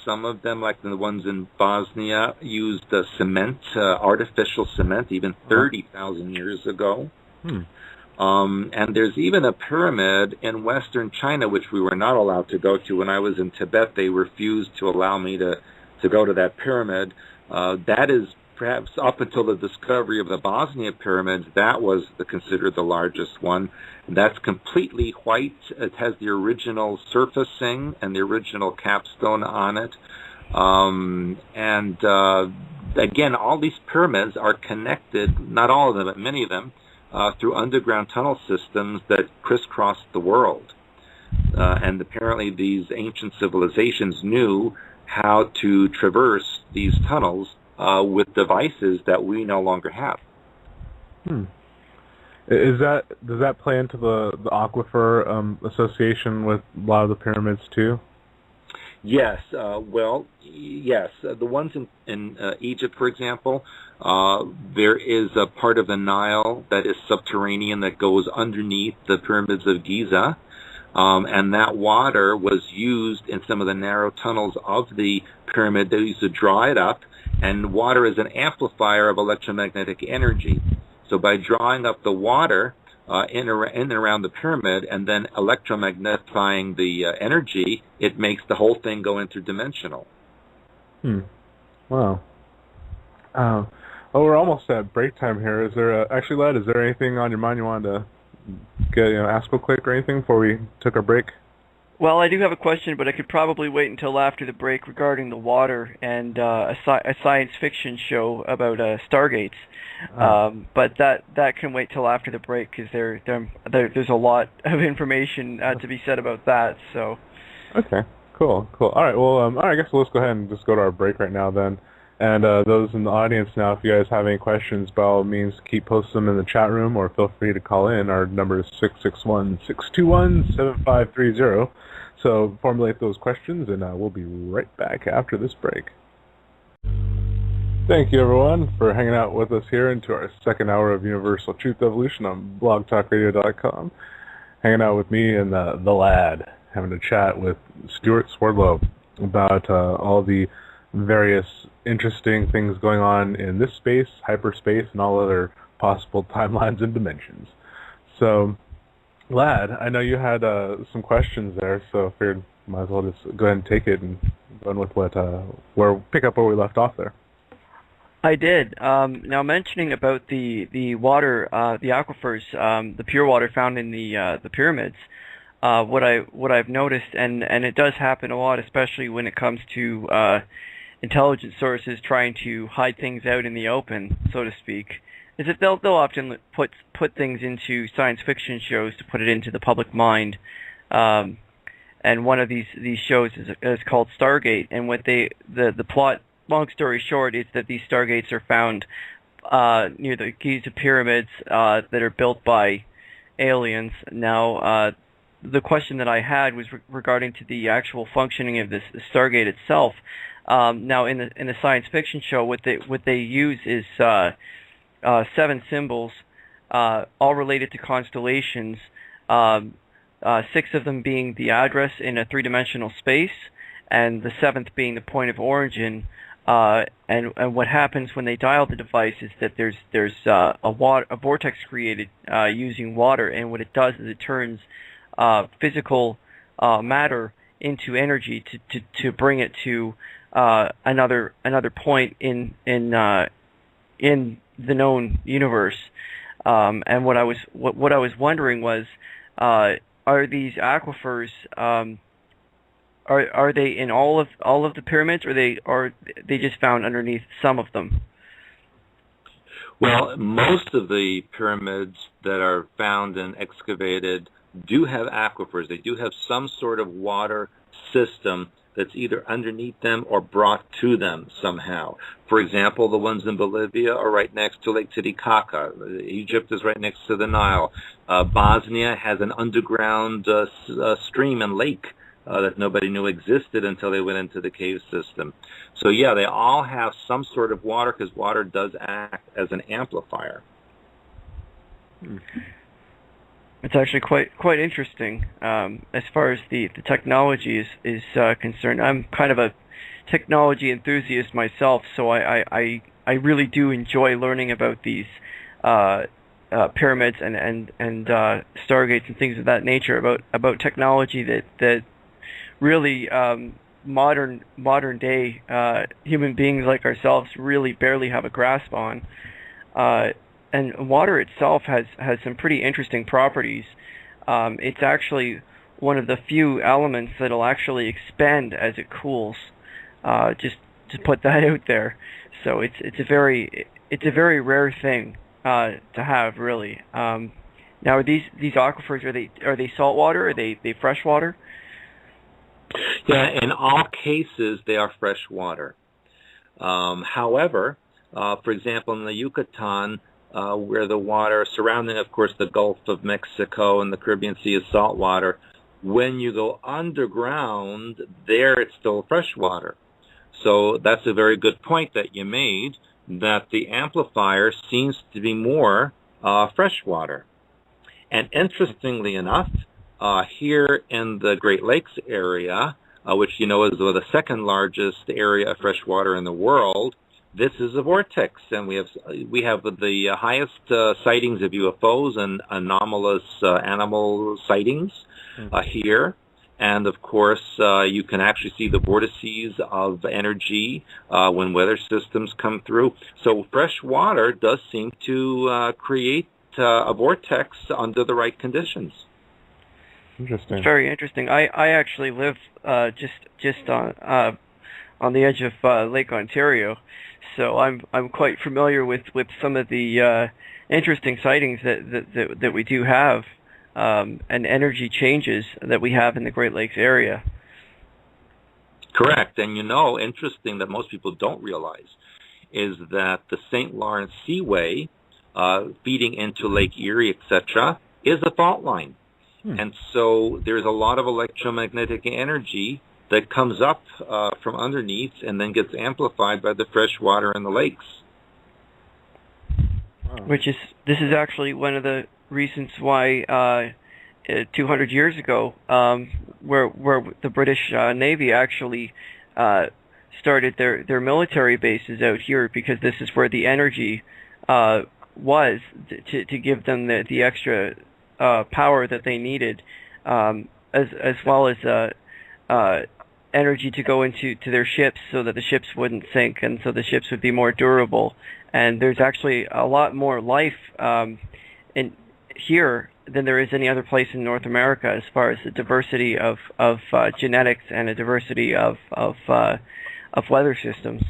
Some of them, like the ones in Bosnia, used cement, artificial cement, even 30,000 years ago. And there's even a pyramid in western China, which we were not allowed to go to. When I was in Tibet, they refused to allow me to go to that pyramid. That is perhaps up until the discovery of the Bosnia pyramids, that was considered the largest one. That's completely white. It has the original surfacing and the original capstone on it. Again, all these pyramids are connected, not all of them, but many of them, through underground tunnel systems that crisscross the world. And apparently these ancient civilizations knew how to traverse these tunnels with devices that we no longer have. Does that play into the Aquifer association with a lot of the pyramids too? Yes. Yes. The ones in Egypt, for example, there is a part of the Nile that is subterranean that goes underneath the pyramids of Giza. And that water was used in some of the narrow tunnels of the pyramid. They used to draw it up, and water is an amplifier of electromagnetic energy. So by drawing up the water in and around the pyramid and then electromagnifying the energy, it makes the whole thing go interdimensional. Wow. Well, we're almost at break time here. Is there actually, Led, is there anything on your mind you wanted to ask real quick or anything before we took our break? Well, I do have a question, but I could probably wait until after the break regarding the water and a science fiction show about Stargates. But that can wait till after the break because there's a lot of information to be said about that. So. Okay. Cool. All right. Well, all right. I guess let's go ahead and just go to our break right now then. And those in the audience now, if you guys have any questions, by all means, keep posting them in the chat room or feel free to call in. Our number is 661-621-7530. So formulate those questions, and we'll be right back after this break. Thank you, everyone, for hanging out with us here into our second hour of Universal Truth Evolution on blogtalkradio.com. Hanging out with me and the lad, having a chat with Stuart Swerdlow about all the various interesting things going on in this space, hyperspace, and all other possible timelines and dimensions. So, Lad, I know you had some questions there, so I figured might as well just go ahead and take it and go on with pick up where we left off there. I did. Now, mentioning about the water, the aquifers, the pure water found in the pyramids. What I've noticed, and it does happen a lot, especially when it comes to intelligence sources trying to hide things out in the open, so to speak, is that they'll often put things into science fiction shows to put it into the public mind. And one of these shows is called Stargate, and what the plot, long story short, is that these Stargates are found near the Giza pyramids that are built by aliens. Now, the question that I had was regarding to the actual functioning of this Stargate itself. Now, in the science fiction show, what they use is 7 symbols, all related to constellations. 6 of them being the address in a 3-dimensional space, and the 7th being the point of origin. And what happens when they dial the device is that there's a vortex created using water, and what it does is it turns physical matter into energy to bring it to another point in the known universe. And what I was wondering was, are these aquifers are they in all of the pyramids, or are they just found underneath some of them? Well, most of the pyramids that are found and excavated do have aquifers. They do have some sort of water system that's either underneath them or brought to them somehow. For example, the ones in Bolivia are right next to Lake Titicaca. Egypt is right next to the Nile. Bosnia has an underground stream and lake that nobody knew existed until they went into the cave system. So yeah, they all have some sort of water, because water does act as an amplifier. It's actually quite interesting as far as the technology is concerned. I'm kind of a technology enthusiast myself, so I really do enjoy learning about these pyramids and stargates and things of that nature, about technology that really modern day human beings like ourselves really barely have a grasp on. And water itself has some pretty interesting properties. It's actually one of the few elements that'll actually expand as it cools. Just to put that out there. So it's a very rare thing to have, really. Now, are these aquifers, are they salt water? Are they fresh water? Yeah, in all cases they are fresh water. However, for example, in the Yucatan, where the water surrounding, of course, the Gulf of Mexico and the Caribbean Sea is salt water, when you go underground, there it's still fresh water. So that's a very good point that you made, that the amplifier seems to be more fresh water. And interestingly enough, here in the Great Lakes area, which you know is the second largest area of fresh water in the world, this is a vortex, and we have the highest sightings of UFOs and anomalous animal sightings here. And of course, you can actually see the vortices of energy when weather systems come through. So fresh water does seem to create a vortex under the right conditions. Interesting. It's very interesting. I actually live just on the edge of Lake Ontario, so I'm quite familiar with some of the interesting sightings that we do have, and energy changes that we have in the Great Lakes area. Correct. And interesting that most people don't realize is that the St. Lawrence Seaway, feeding into Lake Erie, etc., is a fault line. And so there's a lot of electromagnetic energy that comes up from underneath and then gets amplified by the fresh water in the lakes. Wow. This is actually one of the reasons why 200 years ago, where the British Navy actually started their military bases out here, because this is where the energy was to give them the extra power that they needed, as well as energy to go into their ships so that the ships wouldn't sink, and so the ships would be more durable. And there's actually a lot more life in here than there is any other place in North America, as far as the diversity of genetics and a diversity of weather systems.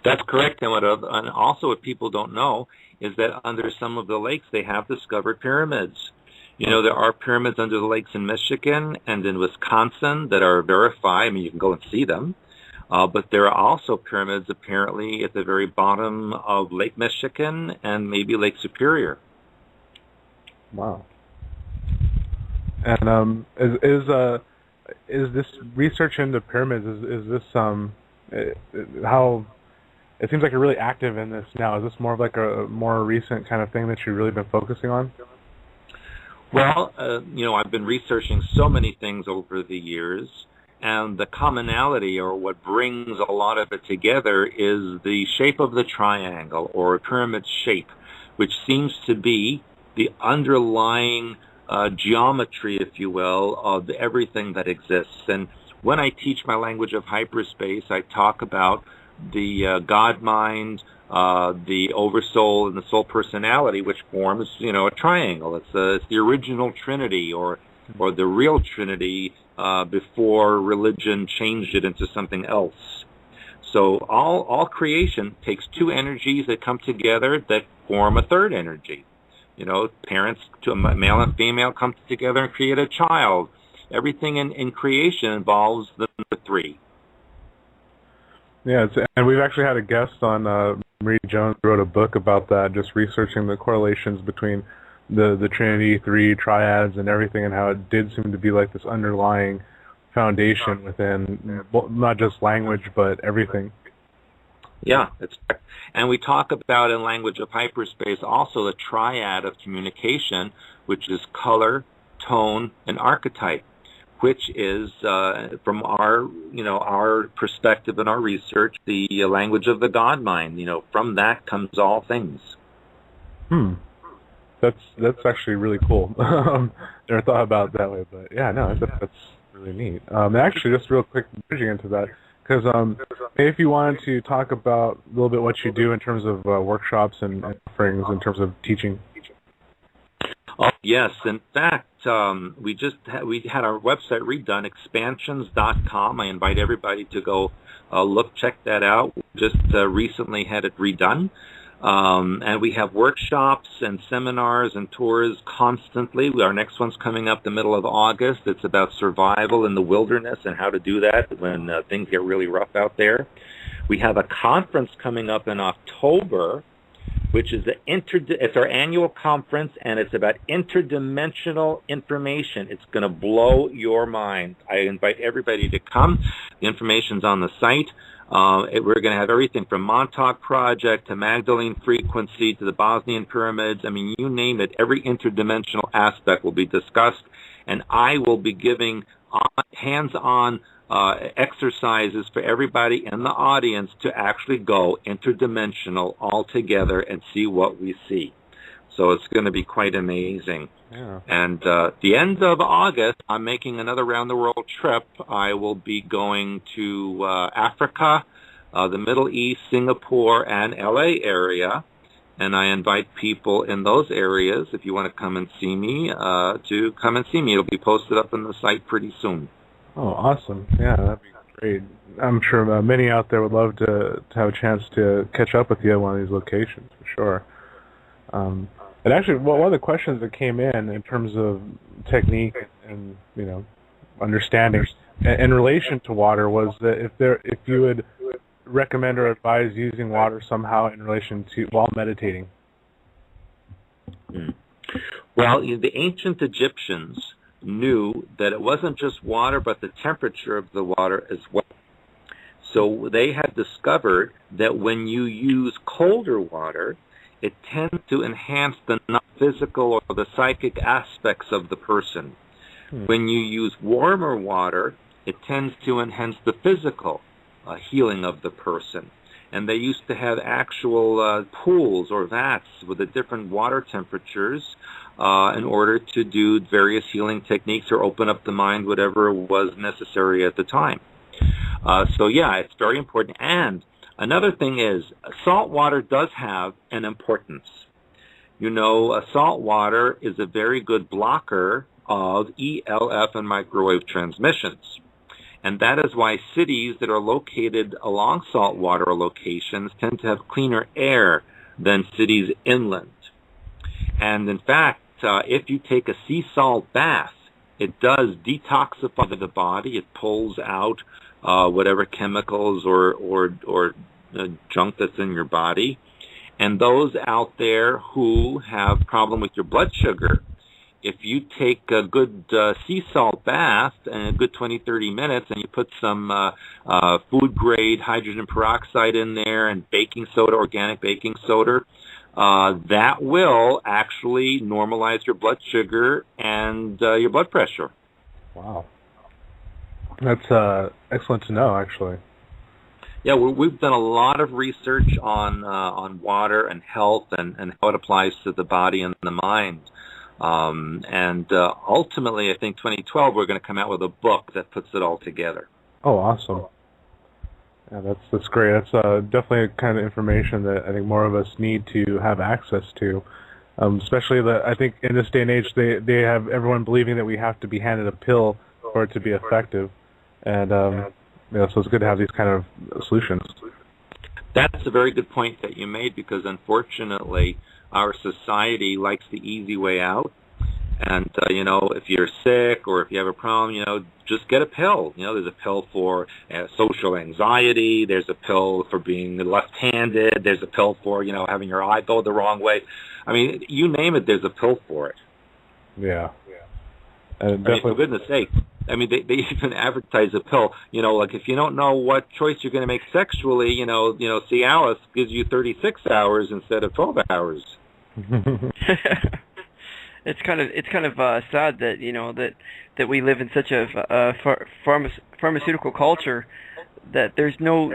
That's correct. And also what people don't know is that under some of the lakes they have discovered pyramids. There are pyramids under the lakes in Michigan and in Wisconsin that are verified. I mean, you can go and see them. But there are also pyramids apparently at the very bottom of Lake Michigan and maybe Lake Superior. Wow. And is this research into pyramids, is this how it seems like you're really active in this now. Is this more of like a more recent kind of thing that you've really been focusing on? Well, I've been researching so many things over the years, and the commonality, or what brings a lot of it together, is the shape of the triangle, or pyramid shape, which seems to be the underlying geometry, if you will, of everything that exists. And when I teach my language of hyperspace, I talk about the God mind, the Oversoul, and the soul personality, which forms, a triangle. It's the original Trinity, or the real Trinity, before religion changed it into something else. So all creation takes two energies that come together that form a third energy. Parents, to a male and female, come together and create a child. Everything in creation involves the number three. Yeah, and we've actually had a guest on, Marie Jones, wrote a book about that, just researching the correlations between the Trinity, three triads, and everything, and how it did seem to be like this underlying foundation within, well, not just language, but everything. Yeah, that's correct. And we talk about, in language of hyperspace, also the triad of communication, which is color, tone, and archetype, which is, from our perspective and our research, the language of the God mind. From that comes all things. That's actually really cool. Never thought about it that way, but yeah, no, that's really neat. Actually, just real quick, bridging into that, because if you wanted to talk about a little bit what you do in terms of workshops and offerings in terms of teaching. Oh, yes. In fact, we had our website redone, expansions.com. I invite everybody to go check that out. We just recently had it redone. And we have workshops and seminars and tours constantly. Our next one's coming up the middle of August. It's about survival in the wilderness and how to do that when things get really rough out there. We have a conference coming up in October, which is it's our annual conference, and it's about interdimensional information. It's going to blow your mind. I invite everybody to come. The information's on the site. We're going to have everything from Montauk Project to Magdalene Frequency to the Bosnian Pyramids. I mean, you name it. Every interdimensional aspect will be discussed, and I will be giving hands-on exercises for everybody in the audience to actually go interdimensional all together and see what we see. So it's going to be quite amazing. Yeah. And the end of August, I'm making another round-the-world trip. I will be going to Africa, the Middle East, Singapore, and LA area. And I invite people in those areas, if you want to come and see me, to come and see me. It'll be posted up on the site pretty soon. Oh, awesome. Yeah, that'd be great. I'm sure many out there would love to have a chance to catch up with you at one of these locations, for sure. And actually, one of the questions that came in terms of technique and understanding in relation to water was that if you would recommend or advise using water somehow in relation to while meditating. Well, the ancient Egyptians knew that it wasn't just water, but the temperature of the water as well. So they had discovered that when you use colder water, it tends to enhance the non-physical or the psychic aspects of the person. When you use warmer water, it tends to enhance the physical healing of the person. And they used to have actual pools or vats with the different water temperatures in order to do various healing techniques or open up the mind, whatever was necessary at the time. So yeah, it's very important. And another thing is, salt water does have an importance. Salt water is a very good blocker of ELF and microwave transmissions. And that is why cities that are located along saltwater locations tend to have cleaner air than cities inland. And in fact, if you take a sea salt bath, it does detoxify the body. It pulls out whatever chemicals or junk that's in your body. And those out there who have problem with your blood sugar, if you take a good sea salt bath and a good 20, 30 minutes, and you put some food-grade hydrogen peroxide in there and baking soda, organic baking soda, that will actually normalize your blood sugar and your blood pressure. Wow. That's excellent to know, actually. Yeah, we've done a lot of research on water and health and how it applies to the body and the mind. And ultimately, I think 2012, we're going to come out with a book that puts it all together. Oh, awesome. Yeah, that's great. That's definitely kind of information that I think more of us need to have access to. Especially I think in this day and age, they have everyone believing that we have to be handed a pill for it to be effective. And so it's good to have these kind of solutions. That's a very good point that you made, because unfortunately, our society likes the easy way out. And, if you're sick or if you have a problem, just get a pill. There's a pill for social anxiety. There's a pill for being left-handed. There's a pill for, having your eye go the wrong way. I mean, you name it, there's a pill for it. Yeah. For goodness sake. I mean, they even advertise a pill, like if you don't know what choice you're going to make sexually, Cialis gives you 36 hours instead of 12 hours. It's kind of sad that that we live in such a pharmaceutical culture that there's no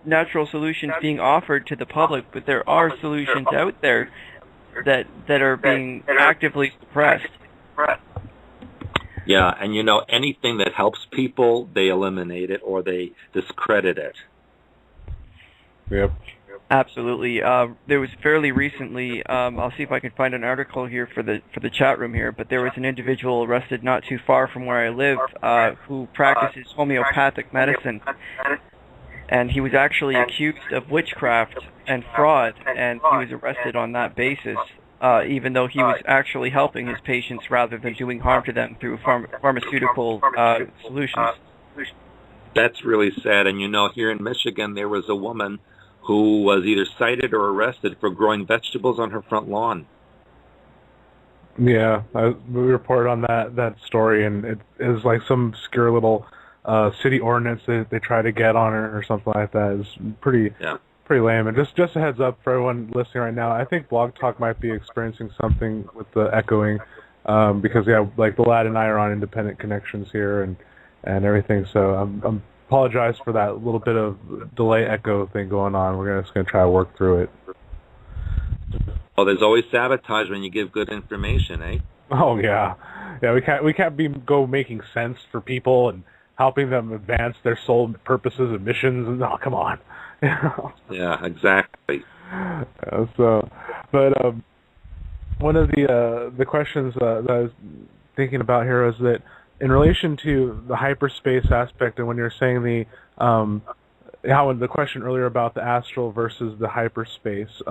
natural solutions being offered to the public, but there are solutions out there that are being actively suppressed. Yeah, and anything that helps people, they eliminate it or they discredit it. Yep. Absolutely. There was fairly recently, I'll see if I can find an article here for the chat room here, but there was an individual arrested not too far from where I live who practices homeopathic medicine, and he was actually accused of witchcraft and fraud, and he was arrested on that basis, even though he was actually helping his patients rather than doing harm to them through pharmaceutical solutions. That's really sad. And here in Michigan, there was a woman who was either cited or arrested for growing vegetables on her front lawn. Yeah, we reported on that story, and it is like some obscure little city ordinance that they try to get on her or something like that. It's pretty lame. And just a heads up for everyone listening right now, I think Blog Talk might be experiencing something with the echoing, because like the lad and I are on independent connections here and everything. So I'm apologize for that little bit of delay echo thing going on. We're just going to try to work through it. Well, there's always sabotage when you give good information, eh? Oh yeah. We can't go making sense for people and helping them advance their sole purposes and missions. And come on. Yeah, exactly. But one of the questions that I was thinking about here is that in relation to the hyperspace aspect, and when you're saying how the question earlier about the astral versus the hyperspace,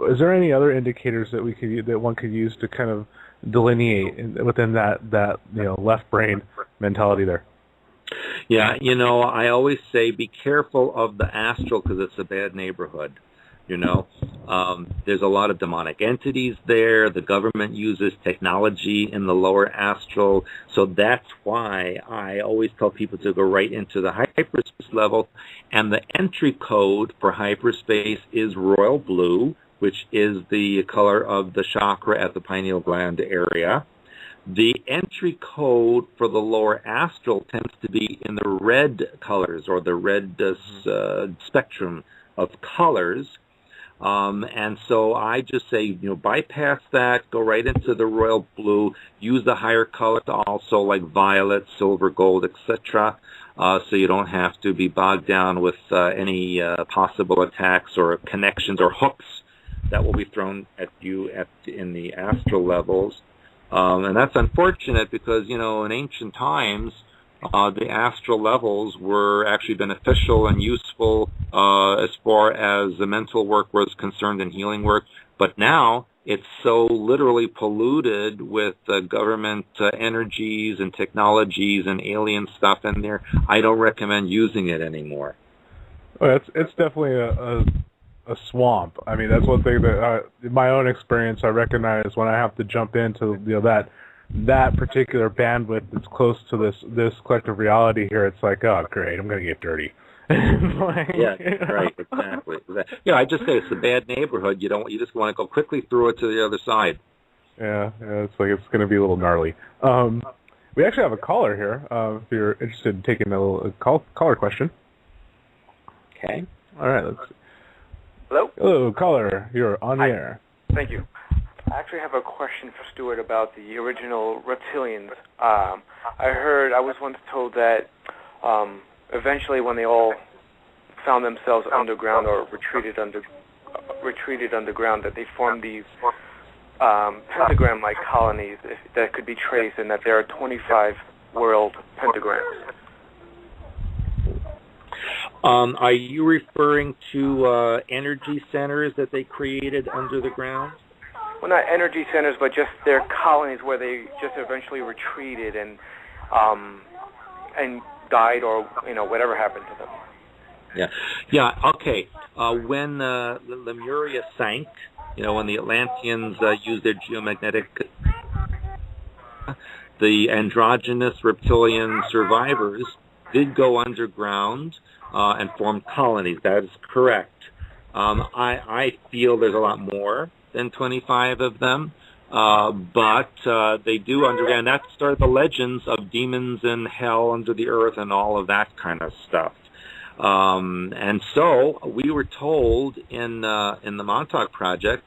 is there any other indicators that one could use to kind of delineate within that left brain mentality there? Yeah, I always say be careful of the astral because it's a bad neighborhood. There's a lot of demonic entities there. The government uses technology in the lower astral. So that's why I always tell people to go right into the hyperspace level. And the entry code for hyperspace is royal blue, which is the color of the chakra at the pineal gland area. The entry code for the lower astral tends to be in the red colors or the red spectrum of colors. And so I just say, bypass that, go right into the royal blue, use the higher colors also like violet, silver, gold, etc., so you don't have to be bogged down with any possible attacks or connections or hooks that will be thrown at you in the astral levels. And that's unfortunate because, in ancient times, the astral levels were actually beneficial and useful as far as the mental work was concerned and healing work. But now it's so literally polluted with government energies and technologies and alien stuff in there, I don't recommend using it anymore. Well, it's definitely a swamp. I mean, that's one thing that in my own experience I recognize when I have to jump into that particular bandwidth that's close to this collective reality here, it's like, oh, great, I'm going to get dirty. Yeah, right, exactly. Yeah, I just say it's a bad neighborhood. You just want to go quickly through it to the other side. Yeah, it's like it's going to be a little gnarly. We actually have a caller here. If you're interested in taking a caller question. Okay. All right. Let's see. Hello? Hello, caller. You're on the air. Thank you. I actually have a question for Stuart about the original Reptilians. I was once told that eventually when they all found themselves underground or retreated underground, that they formed these pentagram-like colonies that could be traced, and that there are 25 world pentagrams. Are you referring to energy centers that they created under the ground? Well, not energy centers, but just their colonies where they just eventually retreated and died, or whatever happened to them. Yeah. Okay. When the Lemuria sank, when the Atlanteans used their geomagnetic, the androgynous reptilian survivors did go underground and form colonies. That is correct. I feel there's a lot more than 25 of them, but they do underground. That started the legends of demons and hell under the earth and all of that kind of stuff. And so we were told in the Montauk Project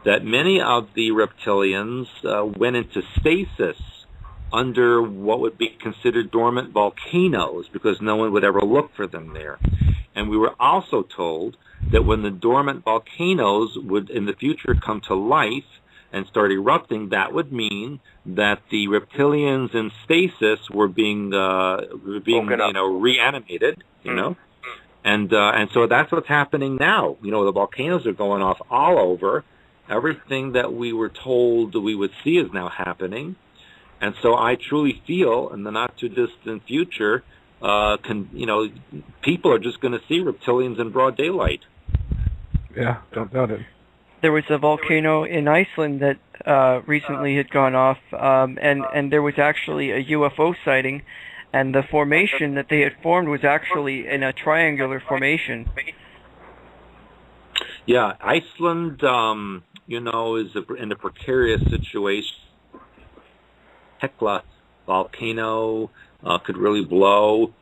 that many of the reptilians went into stasis under what would be considered dormant volcanoes because no one would ever look for them there. And we were also told that when the dormant volcanoes would in the future come to life and start erupting, that would mean that the reptilians in stasis were being reanimated, and so that's what's happening now. The volcanoes are going off all over. Everything that we were told we would see is now happening. And so I truly feel in the not-too-distant future, people are just going to see reptilians in broad daylight. Yeah, don't doubt it. There was a volcano in Iceland that recently had gone off, and there was actually a UFO sighting, and the formation that they had formed was actually in a triangular formation. Yeah, Iceland, is in a precarious situation. Hekla volcano could really blow,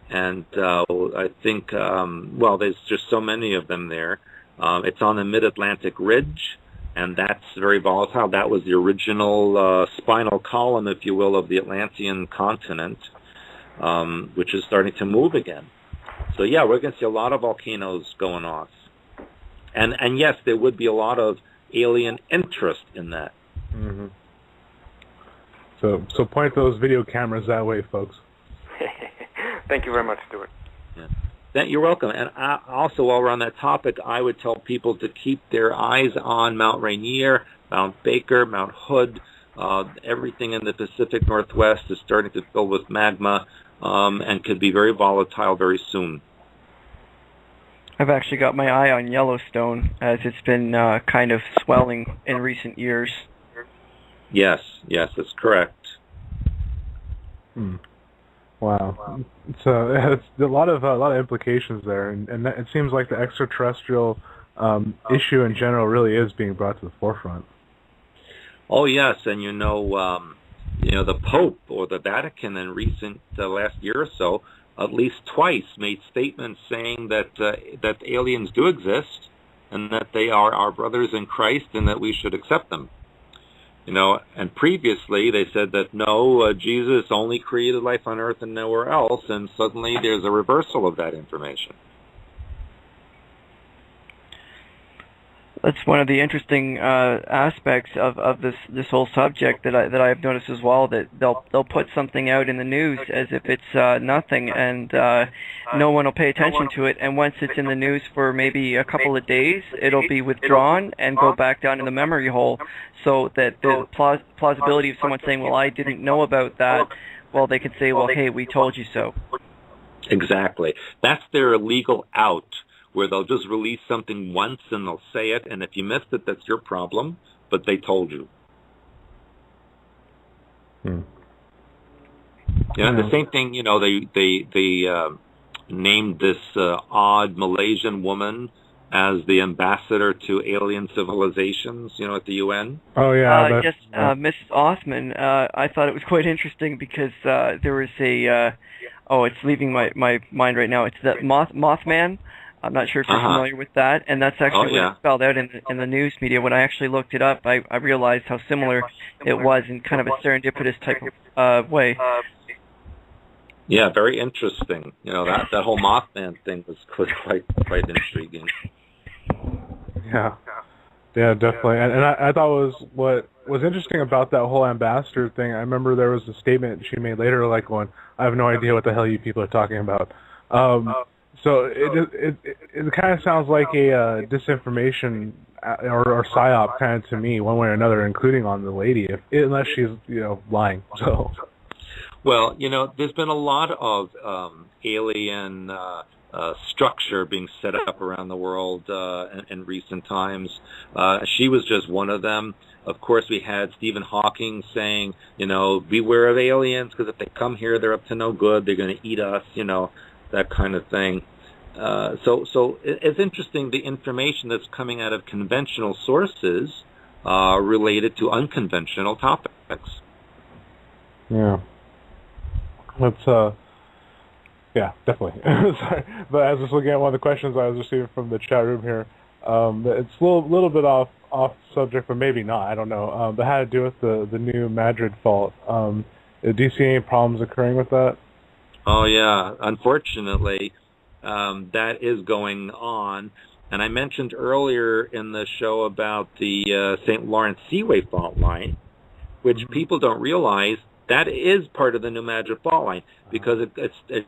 and I think, there's just so many of them there. It's on the mid-Atlantic ridge, and that's very volatile. That was the original spinal column, if you will, of the Atlantean continent, which is starting to move again. So, yeah, we're going to see a lot of volcanoes going off. And yes, there would be a lot of alien interest in that. Mm-hmm. So point those video cameras that way, folks. Thank you very much, Stuart. Yeah. You're welcome. And also, while we're on that topic, I would tell people to keep their eyes on Mount Rainier, Mount Baker, Mount Hood. Everything in the Pacific Northwest is starting to fill with magma and could be very volatile very soon. I've actually got my eye on Yellowstone, as it's been kind of swelling in recent years. Yes, that's correct. Wow, it's a lot of implications there, and it seems like the extraterrestrial issue in general really is being brought to the forefront. Oh yes, and the Pope or the Vatican in recent last year or so, at least twice made statements saying that aliens do exist and that they are our brothers in Christ and that we should accept them. And previously they said that no, Jesus only created life on earth and nowhere else, and suddenly there's a reversal of that information. That's one of the interesting aspects of this whole subject that I've noticed as well, that they'll put something out in the news as if it's nothing, and no one will pay attention to it. And once it's in the news for maybe a couple of days, it'll be withdrawn and go back down in the memory hole, so that the plausibility of someone saying, well, I didn't know about that, well, they can say, well, hey, we told you so. Exactly. That's their legal out, where they'll just release something once and they'll say it, and if you missed it, that's your problem, but they told you. Yeah, and the same thing, they named this odd Malaysian woman as the ambassador to alien civilizations, at the UN. Oh, yeah. Yes, Mrs. Othman. I thought it was quite interesting because there was it's leaving my mind right now. It's the Mothman. I'm not sure if you're familiar with that, and that's actually what it spelled out in the news media. When I actually looked it up, I realized how similar it was in kind of a serendipitous type of way. Yeah, very interesting. That whole Mothman thing was quite intriguing. Yeah, definitely. And I thought what was interesting about that whole ambassador thing. I remember there was a statement she made later, like going, "I have no idea what the hell you people are talking about." So it kind of sounds like a disinformation or psyop kind of to me, one way or another, including on the lady, unless she's lying. So. Well, there's been a lot of alien structure being set up around the world in recent times. She was just one of them. Of course, we had Stephen Hawking saying, beware of aliens, because if they come here, they're up to no good. They're going to eat us, that kind of thing. So it's interesting, the information that's coming out of conventional sources related to unconventional topics. Yeah. That's, definitely. Sorry. But I was just looking at one of the questions I was receiving from the chat room here. It's a little bit off subject, but maybe not. I don't know. But had to do with the new Madrid fault. Do you see any problems occurring with that? Oh, yeah. Unfortunately, that is going on. And I mentioned earlier in the show about the St. Lawrence Seaway fault line, which people don't realize that is part of the New Madrid fault line, because it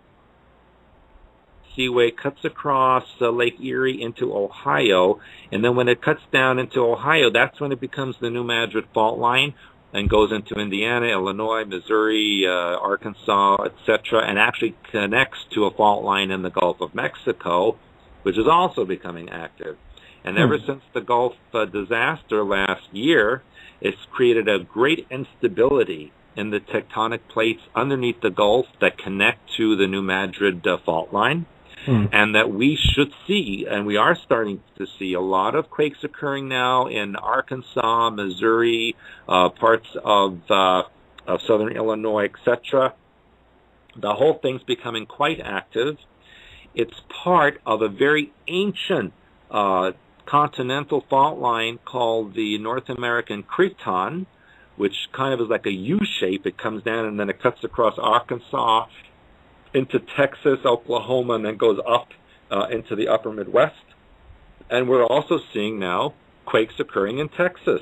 Seaway cuts across Lake Erie into Ohio, and then when it cuts down into Ohio, that's when it becomes the New Madrid fault line and goes into Indiana, Illinois, Missouri, Arkansas, etc., and actually connects to a fault line in the Gulf of Mexico, which is also becoming active. And ever since the Gulf disaster last year, it's created a great instability in the tectonic plates underneath the Gulf that connect to the New Madrid fault line, and that we should see, and we are starting to see, a lot of quakes occurring now in Arkansas, Missouri, parts of southern Illinois, etc. The whole thing's becoming quite active. It's part of a very ancient continental fault line called the North American Creton, which kind of is like a U shape. It comes down and then it cuts across Arkansas into Texas, Oklahoma, and then goes up into the upper Midwest. And we're also seeing now quakes occurring in Texas,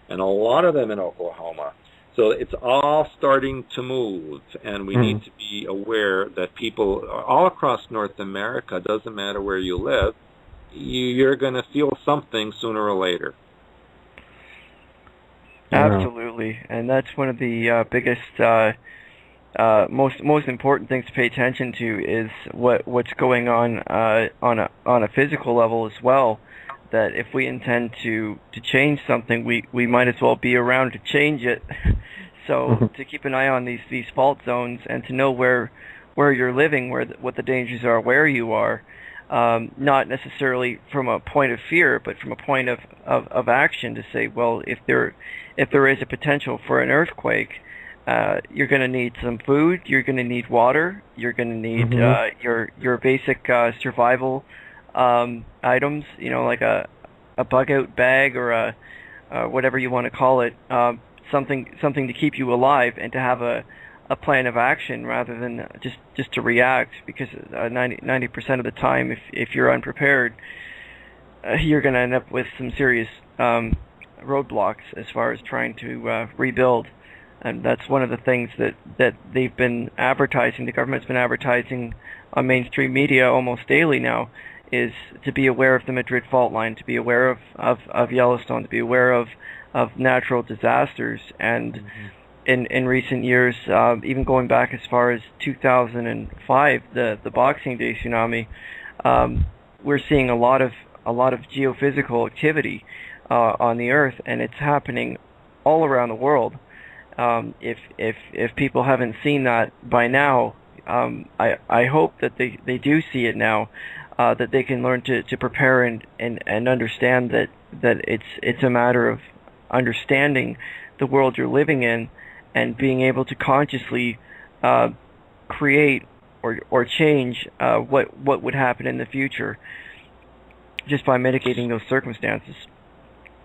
and a lot of them in Oklahoma. So it's all starting to move, and we need to be aware that people all across North America, doesn't matter where you live, you're going to feel something sooner or later. Absolutely, and that's one of the biggest, most important things to pay attention to is what's going on a physical level as well. That if we intend to change something, we might as well be around to change it. So to keep an eye on these fault zones and to know where you're living, what the dangers are, where you are. Not necessarily from a point of fear, but from a point of action to say, well, if there is a potential for an earthquake, you're going to need some food, you're going to need water, you're going to need your basic survival items, like a bug-out bag or a whatever you want to call it, something to keep you alive and to have a plan of action rather than just to react, because 90% of the time, if you're unprepared, you're going to end up with some serious roadblocks as far as trying to rebuild. And that's one of the things that they've been advertising, the government's been advertising on mainstream media almost daily now, is to be aware of the Madrid fault line, to be aware of Yellowstone, to be aware of natural disasters. And in recent years, even going back as far as 2005, the Boxing Day tsunami, we're seeing a lot of geophysical activity on the Earth, and it's happening all around the world. If people haven't seen that by now, I hope that they do see it now, that they can learn to prepare and understand that it's a matter of understanding the world you're living in and being able to consciously create or change what would happen in the future just by mitigating those circumstances.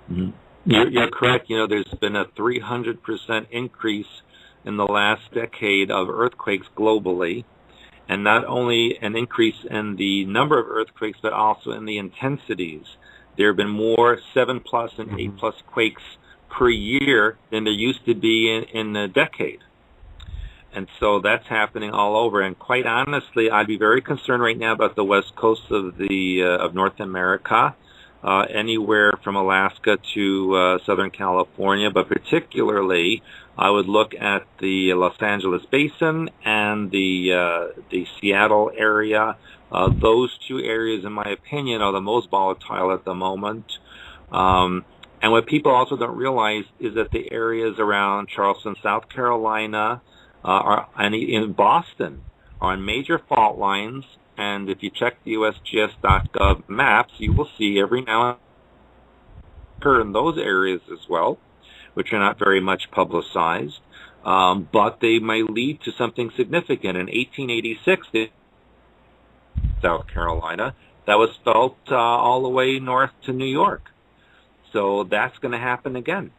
Mm-hmm. You're correct. There's been a 300% increase in the last decade of earthquakes globally, and not only an increase in the number of earthquakes, but also in the intensities. There have been more 7+ and 8+ quakes per year than there used to be in a decade. And so that's happening all over. And quite honestly, I'd be very concerned right now about the west coast of North America, anywhere from Alaska to Southern California, but particularly I would look at the Los Angeles basin and the Seattle area. Those two areas, in my opinion, are the most volatile at the moment. And what people also don't realize is that the areas around Charleston, South Carolina, and in Boston are on major fault lines. And if you check the USGS.gov maps, you will see every now and then occur in those areas as well, which are not very much publicized, but they may lead to something significant. In 1886, in South Carolina, that was felt all the way north to New York. So that's going to happen again,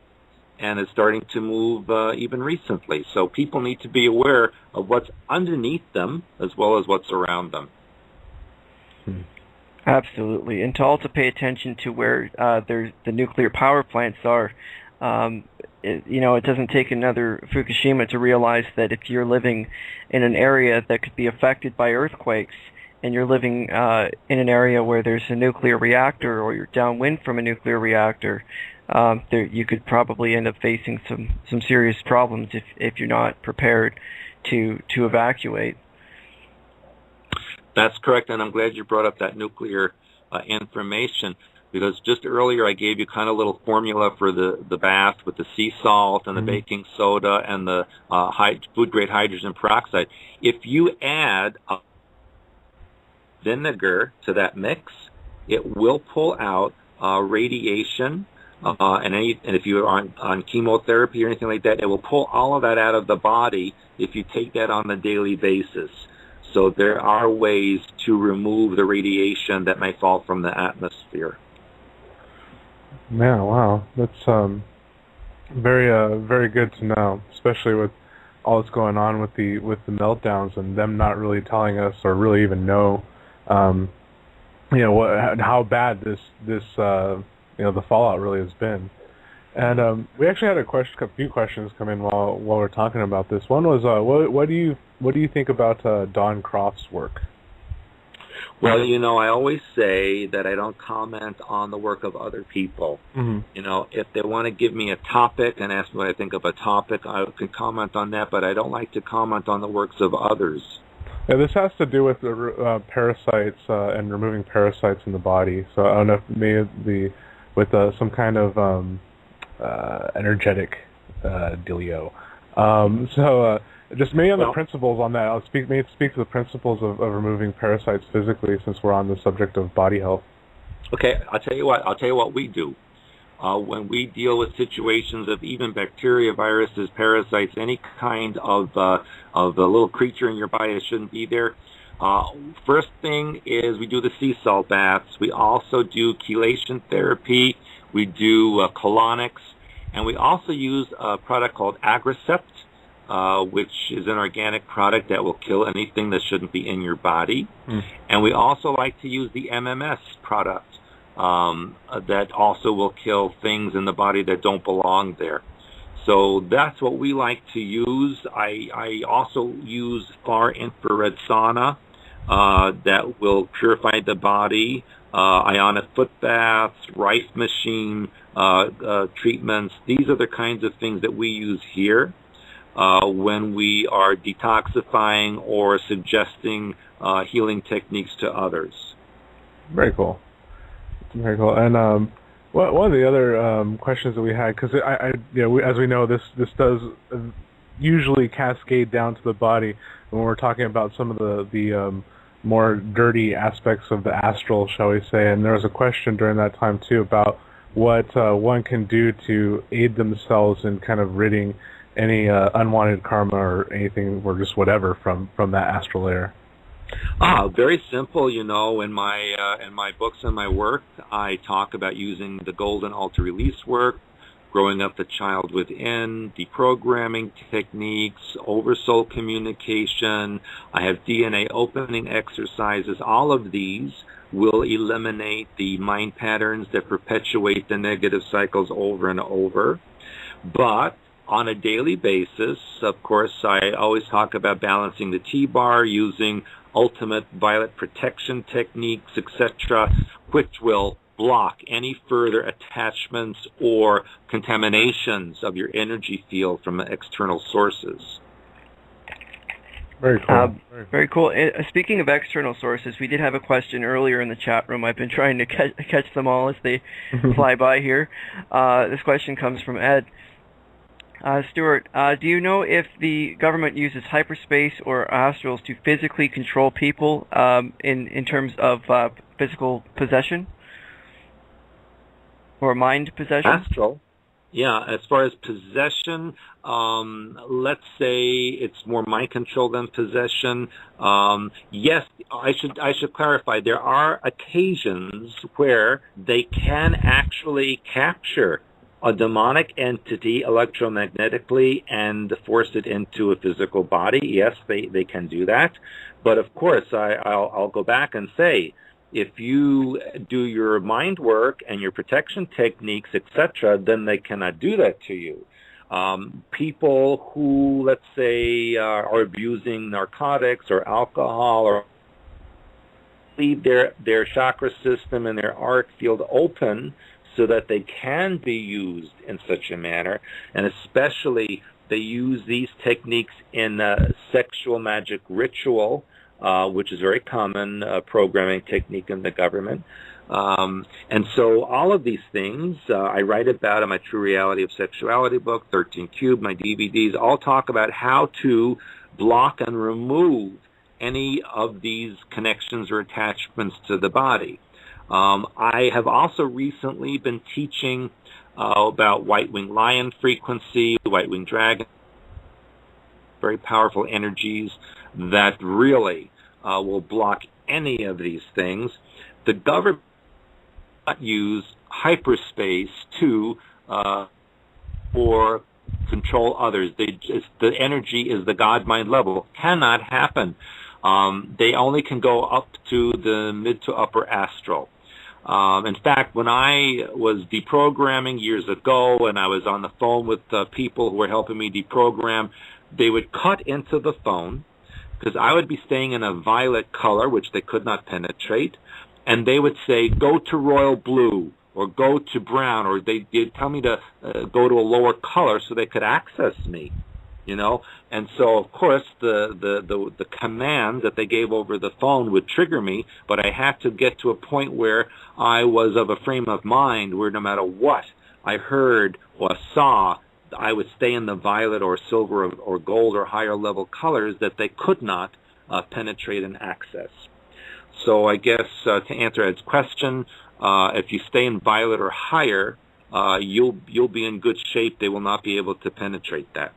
and it's starting to move even recently. So people need to be aware of what's underneath them as well as what's around them. Absolutely, and to also pay attention to where the nuclear power plants are. It doesn't take another Fukushima to realize that if you're living in an area that could be affected by earthquakes, and you're living in an area where there's a nuclear reactor, or you're downwind from a nuclear reactor, you could probably end up facing some serious problems if you're not prepared to evacuate. That's correct, and I'm glad you brought up that nuclear information, because just earlier I gave you kind of a little formula for the bath with the sea salt and the baking soda and the food-grade hydrogen peroxide. If you add vinegar to that mix, it will pull out radiation, and if you are on chemotherapy or anything like that, it will pull all of that out of the body if you take that on a daily basis. So there are ways to remove the radiation that may fall from the atmosphere. Man, wow, that's very good to know, especially with all that's going on with the meltdowns and them not really telling us or really even know, how bad this the fallout really has been. And we actually had a few questions come in while we're talking about this. One was, what do you think about Don Croft's work? Well, I always say that I don't comment on the work of other people. If they want to give me a topic and ask me what I think of a topic, I can comment on that, but I don't like to comment on the works of others. Yeah, this has to do with the parasites and removing parasites in the body. So I don't know if maybe with some kind of energetic dealio. Just maybe on the principles on that. I'll speak to the principles of removing parasites physically, since we're on the subject of body health. Okay, I'll tell you what we do. When we deal with situations of even bacteria, viruses, parasites, any kind of a little creature in your body that shouldn't be there, first thing is we do the sea salt baths. We also do chelation therapy. We do colonics. And we also use a product called Agricept, which is an organic product that will kill anything that shouldn't be in your body. And we also like to use the MMS product that also will kill things in the body that don't belong there. So that's what we like to use. I also use far infrared sauna that will purify the body, ionic foot baths, rice machine treatments. These are the kinds of things that we use here when we are detoxifying or suggesting healing techniques to others. Very cool. Very cool. And Well, one of the other questions that we had, because as we know, this does usually cascade down to the body when we're talking about some of the more dirty aspects of the astral, shall we say. And there was a question during that time too about what one can do to aid themselves in kind of ridding any unwanted karma or anything, or just whatever from that astral layer. Very simple. In my books and my work, I talk about using the golden altar release work, growing up the child within, deprogramming techniques, oversoul communication. I have DNA opening exercises. All of these will eliminate the mind patterns that perpetuate the negative cycles over and over. But on a daily basis, of course, I always talk about balancing the T-bar, using ultimate violet protection techniques, etc., which will block any further attachments or contaminations of your energy field from external sources. Very cool. Very cool. Speaking of external sources, we did have a question earlier in the chat room. I've been trying to catch them all as they fly by here. This question comes from Ed. Stuart, do you know if the government uses hyperspace or astrals to physically control people in terms of physical possession or mind possession? Astral? Yeah, as far as possession, let's say it's more mind control than possession. Yes, I should clarify. There are occasions where they can actually capture a demonic entity electromagnetically and force it into a physical body. Yes, they can do that. But of course, I'll go back and say, if you do your mind work and your protection techniques, etc., then they cannot do that to you. People who, let's say, are abusing narcotics or alcohol or leave their chakra system and their auric field open so that they can be used in such a manner, and especially they use these techniques in sexual magic ritual, which is a very common programming technique in the government. And so all of these things I write about in my True Reality of Sexuality book, 13 Cube, my DVDs, all talk about how to block and remove any of these connections or attachments to the body. I have also recently been teaching about Whitewing lion frequency, Whitewing dragon, very powerful energies that really will block any of these things. The government does not use hyperspace to or control others. The energy is the God mind level. Cannot happen. They only can go up to the mid to upper astral. In fact, when I was deprogramming years ago and I was on the phone with people who were helping me deprogram, they would cut into the phone because I would be staying in a violet color, which they could not penetrate, and they would say, go to royal blue or go to brown, or they'd tell me to go to a lower color so they could access me. And so of course the command that they gave over the phone would trigger me, but I had to get to a point where I was of a frame of mind where no matter what I heard or saw, I would stay in the violet or silver or gold or higher level colors that they could not penetrate and access. So I guess to answer Ed's question, if you stay in violet or higher, you'll be in good shape. They will not be able to penetrate that.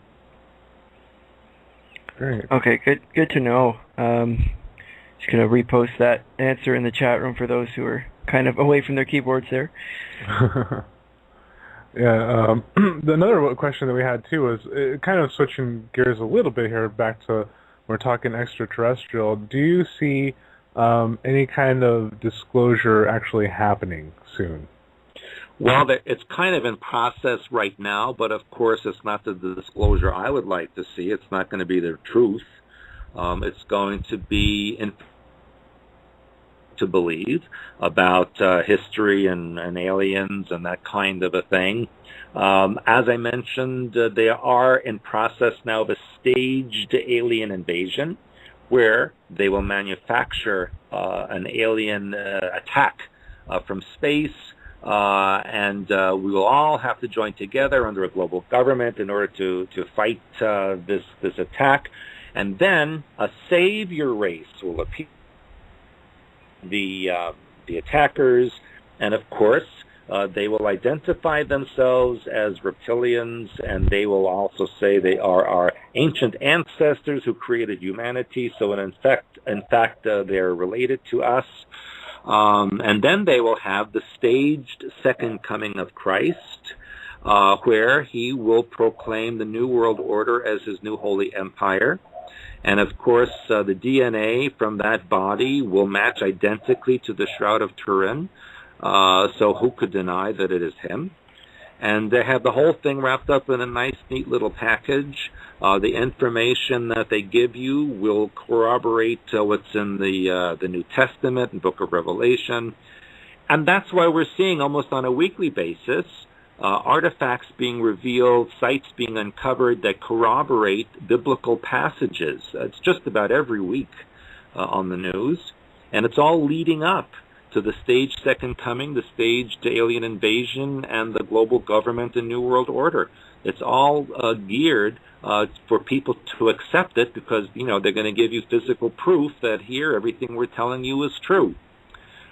Great. Okay, good to know. Just going to repost that answer in the chat room for those who are kind of away from their keyboards there. Yeah, another question that we had too was kind of switching gears a little bit here back to we're talking extraterrestrial. Do you see any kind of disclosure actually happening soon? Well, it's kind of in process right now, but of course it's not the disclosure I would like to see. It's not going to be the truth. It's going to be to believe about history and aliens and that kind of a thing. As I mentioned, they are in process now of a staged alien invasion where they will manufacture an alien attack from space. and we will all have to join together under a global government in order to fight this attack. And then a savior race will appear. The attackers, and of course, they will identify themselves as reptilians, and they will also say they are our ancient ancestors who created humanity. So, in fact, they're related to us. And then they will have the staged second coming of Christ, where he will proclaim the New World Order as his new holy empire. And of course, the DNA from that body will match identically to the Shroud of Turin. So who could deny that it is him? And they have the whole thing wrapped up in a nice, neat little package. The information that they give you will corroborate what's in the New Testament and Book of Revelation. And that's why we're seeing almost on a weekly basis artifacts being revealed, sites being uncovered that corroborate biblical passages. It's just about every week on the news. And it's all leading up to the staged second coming, the staged alien invasion, and the global government and New World Order. It's all geared for people to accept it because, they're going to give you physical proof that here everything we're telling you is true.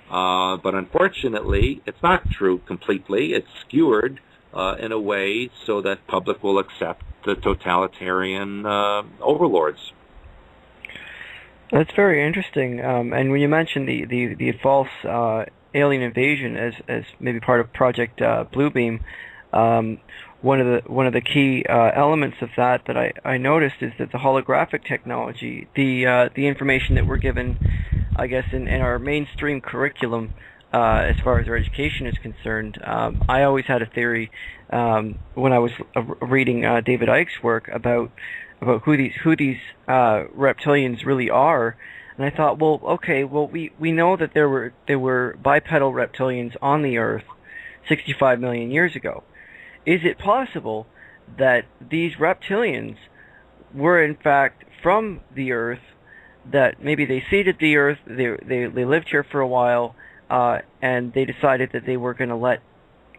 But unfortunately, it's not true completely. It's skewered in a way so that public will accept the totalitarian overlords. That's very interesting. And when you mentioned the false alien invasion as maybe part of Project Bluebeam, one of the key elements of that I noticed is that the holographic technology, the information that we're given, I guess, in our mainstream curriculum, as far as our education is concerned, I always had a theory when I was reading David Icke's work about who these reptilians really are, and I thought, we know that there were bipedal reptilians on the Earth 65 million years ago. Is it possible that these reptilians were in fact from the Earth? That maybe they seeded the Earth, they lived here for a while, and they decided that they were going to let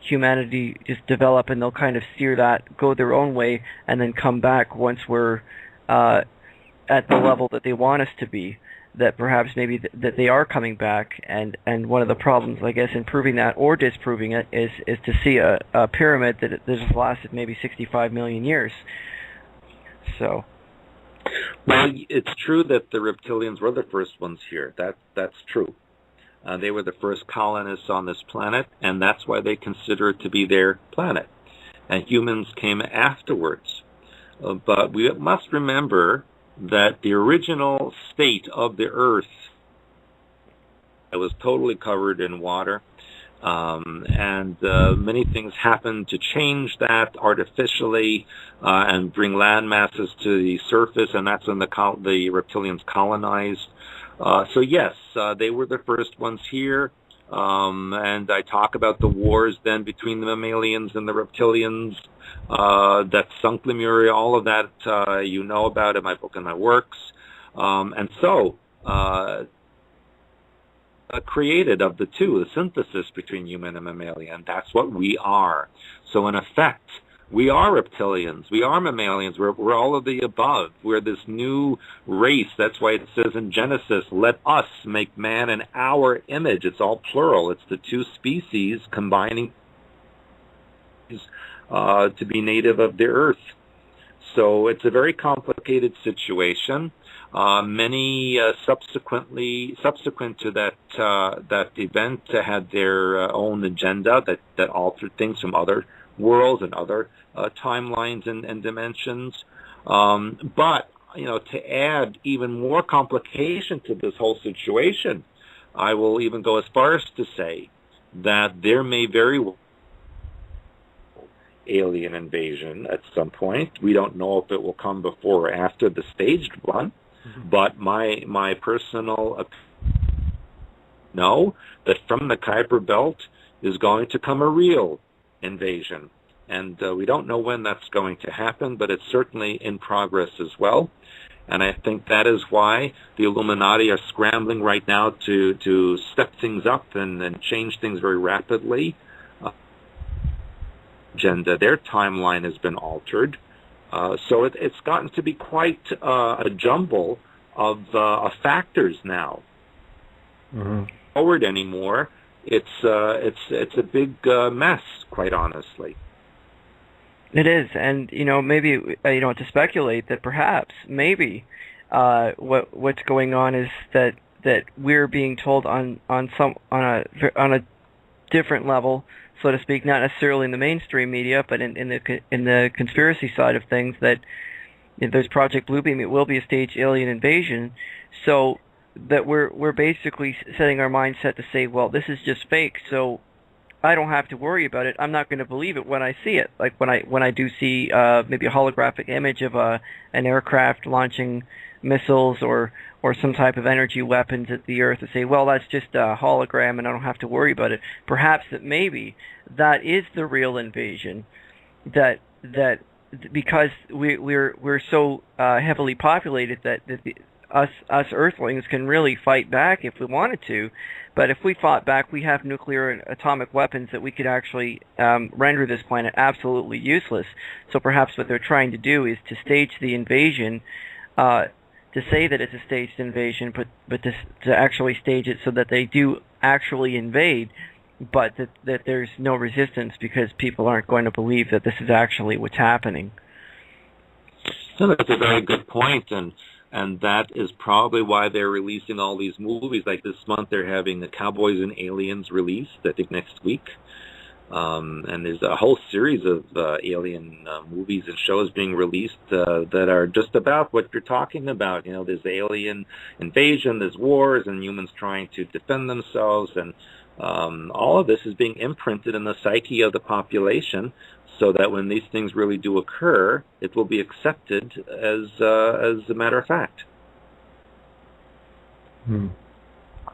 humanity just develop, and they'll kind of steer that, go their own way, and then come back once we're at the level that they want us to be. That perhaps maybe that they are coming back, and one of the problems, I guess, in proving that or disproving it is to see a pyramid that has lasted maybe 65 million years. So. Well, it's true that the reptilians were the first ones here. That's true. They were the first colonists on this planet, and that's why they consider it to be their planet. And humans came afterwards. But we must remember that the original state of the Earth, it was totally covered in water. And many things happened to change that artificially and bring land masses to the surface, and that's when the reptilians colonized. So yes, they were the first ones here, and I talk about the wars then between the mammalians and the reptilians that sunk Lemuria, all of that you know about in my book and my works. And so created of the two, the synthesis between human and mammalian. That's what we are. So in effect, we are reptilians. We are mammalians. We're all of the above. We're this new race. That's why it says in Genesis, let us make man in our image. It's all plural. It's the two species combining to be native of the earth. So it's a very complicated situation. Many subsequent to that event had their own agenda that altered things from other worlds and other timelines and dimensions. But to add even more complication to this whole situation, I will even go as far as to say that there may very well alien invasion at some point. We don't know if it will come before or after the staged one. But my personal opinion, know that from the Kuiper Belt is going to come a real invasion. And we don't know when that's going to happen, but it's certainly in progress as well. And I think that is why the Illuminati are scrambling right now to step things up and change things very rapidly. agenda. Their timeline has been altered. So it's gotten to be quite a jumble of factors now. Mm-hmm. Forward anymore, it's a big mess, quite honestly. It is, and maybe to speculate that perhaps maybe what's going on is that we're being told on a different level, so to speak, not necessarily in the mainstream media, but in the conspiracy side of things, that there's Project Bluebeam. It will be a staged alien invasion, so that we're basically setting our mindset to say, well, this is just fake, so I don't have to worry about it. I'm not going to believe it when I see it. Like when I do see maybe a holographic image of an aircraft launching missiles or some type of energy weapons at the Earth, to say, well, that's just a hologram and I don't have to worry about it. Perhaps that maybe that is the real invasion, that because we're so heavily populated that us Earthlings can really fight back if we wanted to, but if we fought back, we have nuclear and atomic weapons that we could actually render this planet absolutely useless. So perhaps what they're trying to do is to stage the invasion, to say that it's a staged invasion, but to actually stage it so that they do actually invade, but that there's no resistance because people aren't going to believe that this is actually what's happening. So that's a very good point, and that is probably why they're releasing all these movies. Like this month, they're having the Cowboys and Aliens released, I think next week. And there's a whole series of alien movies and shows being released that are just about what you're talking about. There's alien invasion, there's wars, and humans trying to defend themselves, and all of this is being imprinted in the psyche of the population, so that when these things really do occur, it will be accepted as a matter of fact.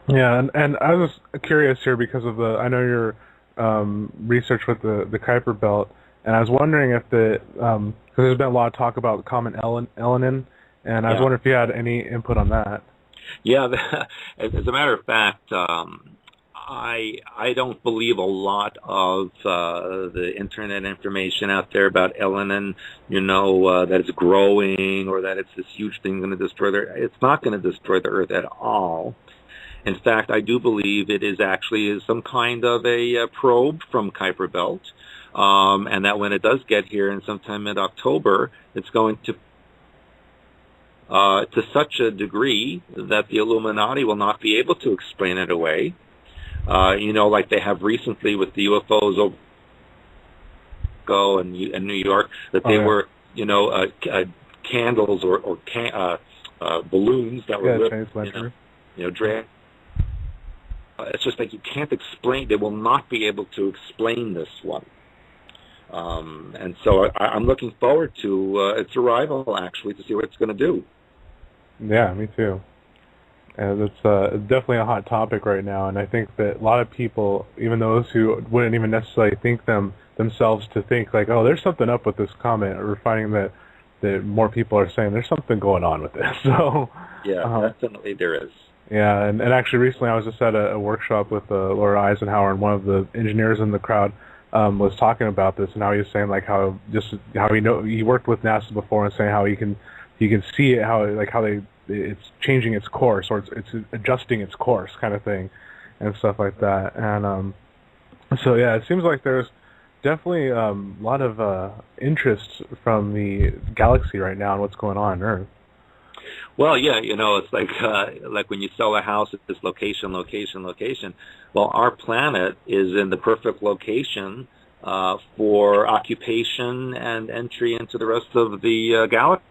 Yeah, and I was curious here because of I know your research with the Kuiper Belt, and I was wondering if because there's been a lot of talk about Comet Elenin, and I was wondering if you had any input on that. Yeah, as a matter of fact, I don't believe a lot of the internet information out there about Elenin, that it's growing or that it's this huge thing going to destroy the Earth. It's not going to destroy the Earth at all. In fact, I do believe it is actually some kind of a probe from Kuiper Belt, and that when it does get here in sometime mid-October, it's going to such a degree that the Illuminati will not be able to explain it away. Like they have recently with the UFOs in New York, that they were, candles or balloons that were lit, dragged. It's just like you can't explain. They will not be able to explain this one. And so I'm looking forward to its arrival, actually, to see what it's going to do. Yeah, me too. And it's definitely a hot topic right now, and I think that a lot of people, even those who wouldn't even necessarily think themselves to think like, oh, there's something up with this comet, we're finding that more people are saying there's something going on with this. So yeah, definitely there is. Yeah, and actually recently I was just at a workshop with Laura Eisenhower, and one of the engineers in the crowd was talking about this, and how he was saying like how he worked with NASA before, and saying how he can see it, how it's changing its course, or it's adjusting its course, kind of thing, and stuff like that. And so yeah, it seems like there's definitely a lot of interest from the galaxy right now in what's going on Earth. Well, yeah, it's like when you sell a house at this location. Well, our planet is in the perfect location for occupation and entry into the rest of the galaxy.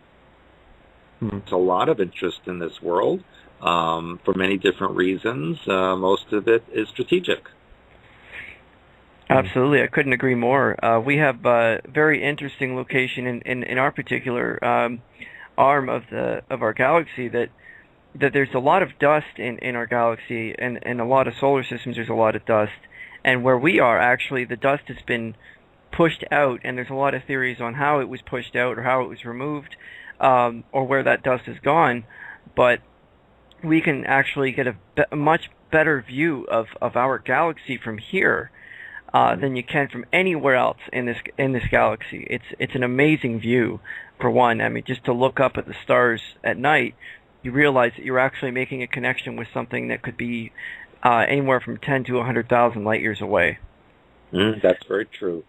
There's a lot of interest in this world for many different reasons. Most of it is strategic. Absolutely, I couldn't agree more. We have a very interesting location in our particular arm of our galaxy that there's a lot of dust in our galaxy, and in a lot of solar systems there's a lot of dust, and where we are, actually the dust has been pushed out, and there's a lot of theories on how it was pushed out or how it was removed, or where that dust has gone, but we can actually get a much better view of our galaxy from here. than you can from anywhere else in this galaxy. It's an amazing view. For one, I mean, just to look up at the stars at night, you realize that you're actually making a connection with something that could be anywhere from 10 to 100,000 light years away. That's very true.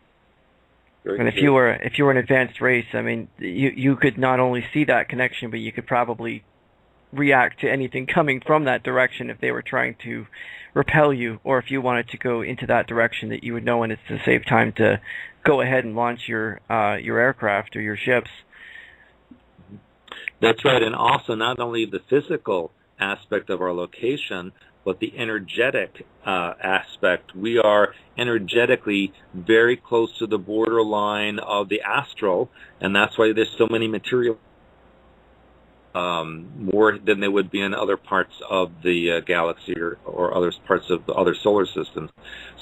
And if you were an advanced race, I mean, you could not only see that connection, but you could probably react to anything coming from that direction if they were trying to repel you, or if you wanted to go into that direction, that you would know when it's to save time to go ahead and launch your aircraft or your ships. That's right, and also not only the physical aspect of our location, but the energetic aspect. We are energetically very close to the borderline of the astral, and that's why there's so many material, more than there would be in other parts of the galaxy or other parts of the other solar systems.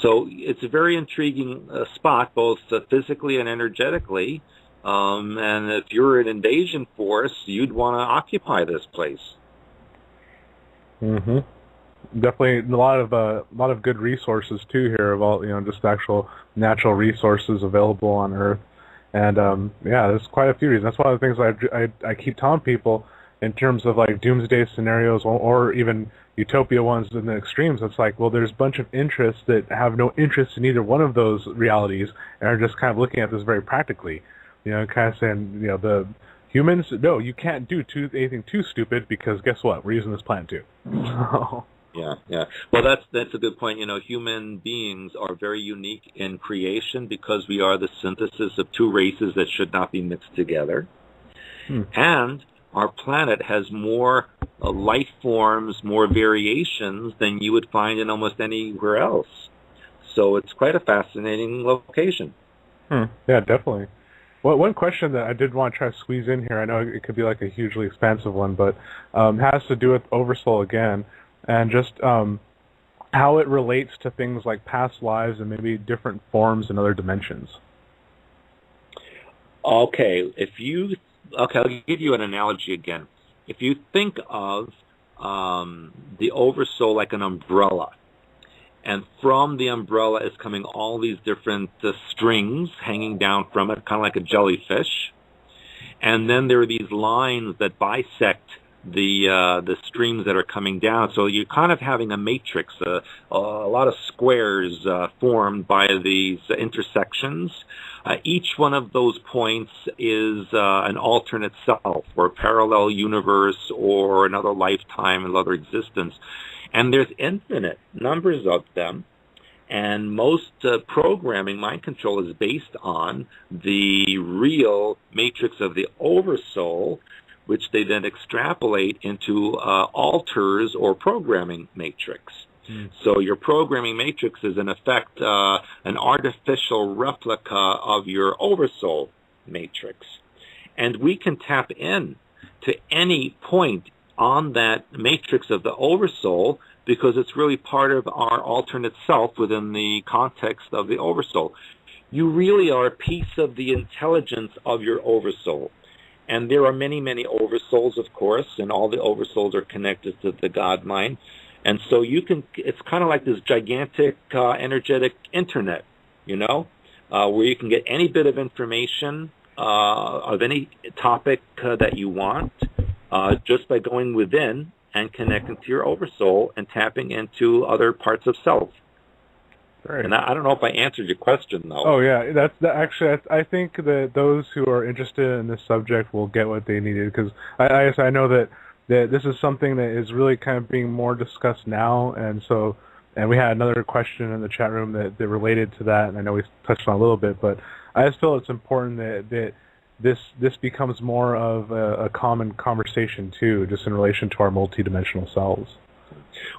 So it's a very intriguing spot, both physically and energetically. And if you're an invasion force, you'd want to occupy this place. Definitely a lot of good resources too here, of all, just actual natural resources available on Earth, and there's quite a few reasons. That's one of the things I keep telling people in terms of like doomsday scenarios or even utopia ones in the extremes. It's like, well, there's a bunch of interests that have no interest in either one of those realities and are just kind of looking at this very practically. Kind of saying, the humans, no, you can't do anything too stupid because guess what? We're using this planet too. Yeah. Well, that's a good point. Human beings are very unique in creation because we are the synthesis of two races that should not be mixed together. And our planet has more life forms, more variations than you would find in almost anywhere else. So it's quite a fascinating location. Yeah, definitely. Well, one question that I did want to try to squeeze in here, I know it could be like a hugely expansive one, but has to do with Oversoul again, and just how it relates to things like past lives and maybe different forms and other dimensions. Okay, I'll give you an analogy again. If you think of the Oversoul like an umbrella, and from the umbrella is coming all these different strings hanging down from it, kind of like a jellyfish. And then there are these lines that bisect the streams that are coming down. So you're kind of having a matrix, a lot of squares formed by these intersections. Each one of those points is an alternate self, or a parallel universe, or another lifetime, another existence. And there's infinite numbers of them, and most programming, mind control, is based on the real matrix of the Oversoul, which they then extrapolate into alters or programming matrix. So your programming matrix is, in effect, an artificial replica of your Oversoul matrix. And we can tap in to any point on that matrix of the Oversoul because it's really part of our alternate self within the context of the Oversoul. You really are a piece of the intelligence of your Oversoul. And there are many, many Oversouls, of course, and all the Oversouls are connected to the God mind. And so it's kind of like this gigantic energetic internet, where you can get any bit of information of any topic that you want, just by going within and connecting to your Oversoul and tapping into other parts of self. Right. And I don't know if I answered your question, though. Oh, yeah. Actually, I think that those who are interested in this subject will get what they needed, because I know that this is something that is really kind of being more discussed now, and we had another question in the chat room that related to that, and I know we touched on a little bit, but I just feel it's important that this becomes more of a common conversation too, just in relation to our multidimensional selves.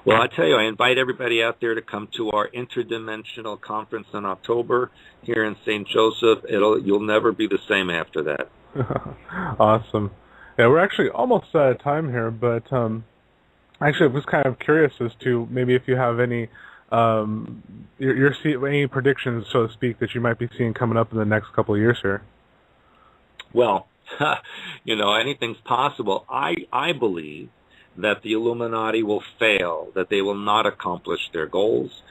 Well, I tell you, I invite everybody out there to come to our interdimensional conference in October here in St. Joseph. You'll never be the same after that. Awesome. Yeah, we're actually almost out of time here, but actually I was kind of curious as to maybe if you have any any predictions, so to speak, that you might be seeing coming up in the next couple of years here. Well, anything's possible. I believe that the Illuminati will fail, that they will not accomplish their goals,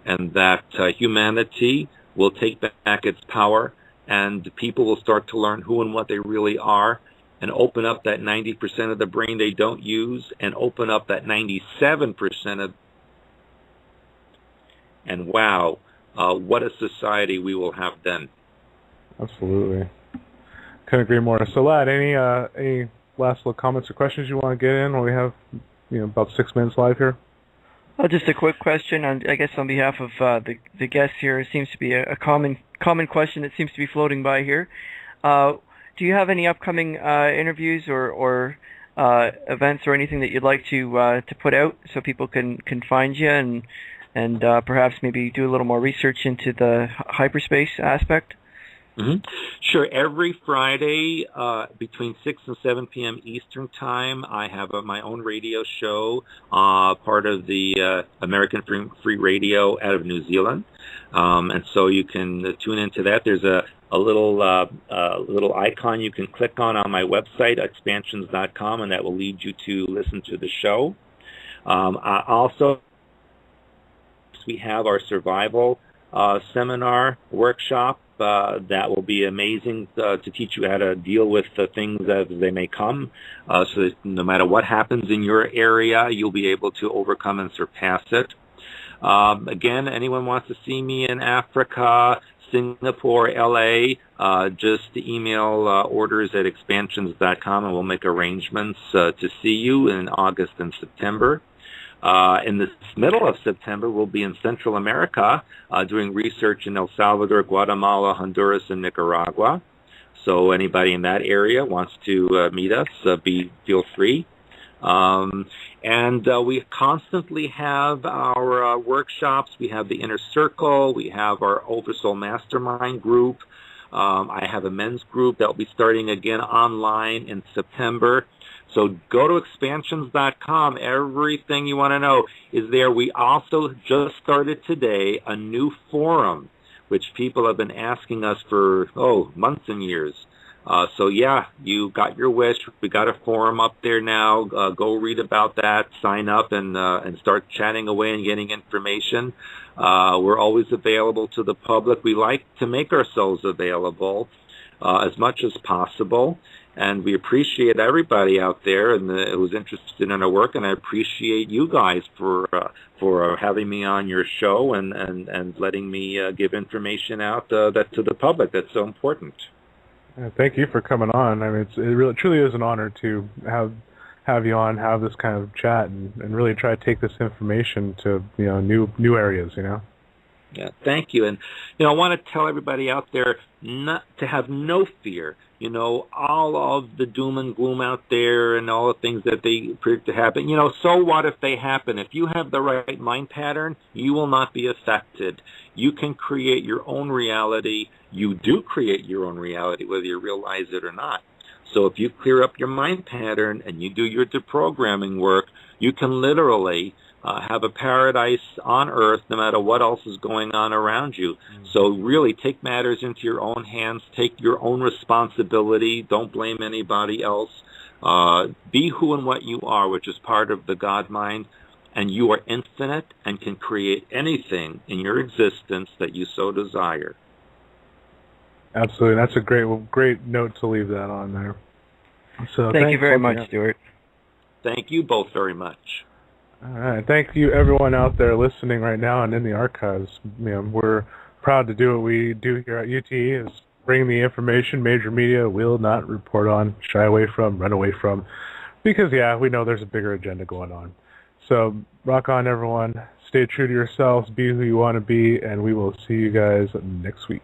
and that humanity will take back its power, and people will start to learn who and what they really are, and open up that 90% of the brain they don't use, and open up that 97% of, and wow, what a society we will have then. Absolutely. Couldn't agree more. So, Lad, any last little comments or questions you want to get in when we have about 6 minutes live here? Just a quick question, I guess on behalf of the guests here. It seems to be a common question that seems to be floating by here. Do you have any upcoming interviews or events or anything that you'd like to put out so people can find you and perhaps maybe do a little more research into the hyperspace aspect? Mm-hmm. Sure. Every Friday between 6 and 7 p.m. Eastern Time, I have my own radio show, part of the American Free Radio out of New Zealand. And so you can tune into that. There's a little icon you can click on my website, expansions.com, and that will lead you to listen to the show. Also, we have our survival seminar workshop. That will be amazing to teach you how to deal with things as they may come, so that no matter what happens in your area, you'll be able to overcome and surpass it. Again, anyone wants to see me in Africa, Singapore, LA, just email orders at expansions.com, and we'll make arrangements to see you in August and September. In the middle of September, we'll be in Central America doing research in El Salvador, Guatemala, Honduras, and Nicaragua. So anybody in that area wants to meet us, feel free. And we constantly have our workshops. We have the Inner Circle. We have our Oversoul Mastermind group. I have a men's group that will be starting again online in September. So go to expansions.com. Everything you want to know is there. We also just started today a new forum, which people have been asking us for, months and years. So yeah, you got your wish. We got a forum up there now. Go read about that, sign up, and start chatting away and getting information. We're always available to the public. We like to make ourselves available as much as possible. And we appreciate everybody out there who's interested in our work, and I appreciate you guys for having me on your show and letting me give information out that to the public. That's so important. Thank you for coming on. I mean, it really truly is an honor to have you on, have this kind of chat, and really try to take this information to new areas. Yeah, thank you. And I want to tell everybody out there not to have no fear. All of the doom and gloom out there and all the things that they predict to happen, so what if they happen? If you have the right mind pattern, you will not be affected. You can create your own reality. You do create your own reality, whether you realize it or not. So if you clear up your mind pattern and you do your deprogramming work, you can literally have a paradise on Earth no matter what else is going on around you. Mm-hmm. So really take matters into your own hands. Take your own responsibility. Don't blame anybody else. Be who and what you are, which is part of the God mind. And you are infinite and can create anything in your existence that you so desire. Absolutely. That's a great note to leave that on there. So thank you very much, Stuart. Thank you both very much. All right. Thank you, everyone out there listening right now and in the archives. We're proud to do what we do here at UTE, is bring the information major media will not report on, shy away from, run away from, because, we know there's a bigger agenda going on. So rock on, everyone. Stay true to yourselves. Be who you want to be, and we will see you guys next week.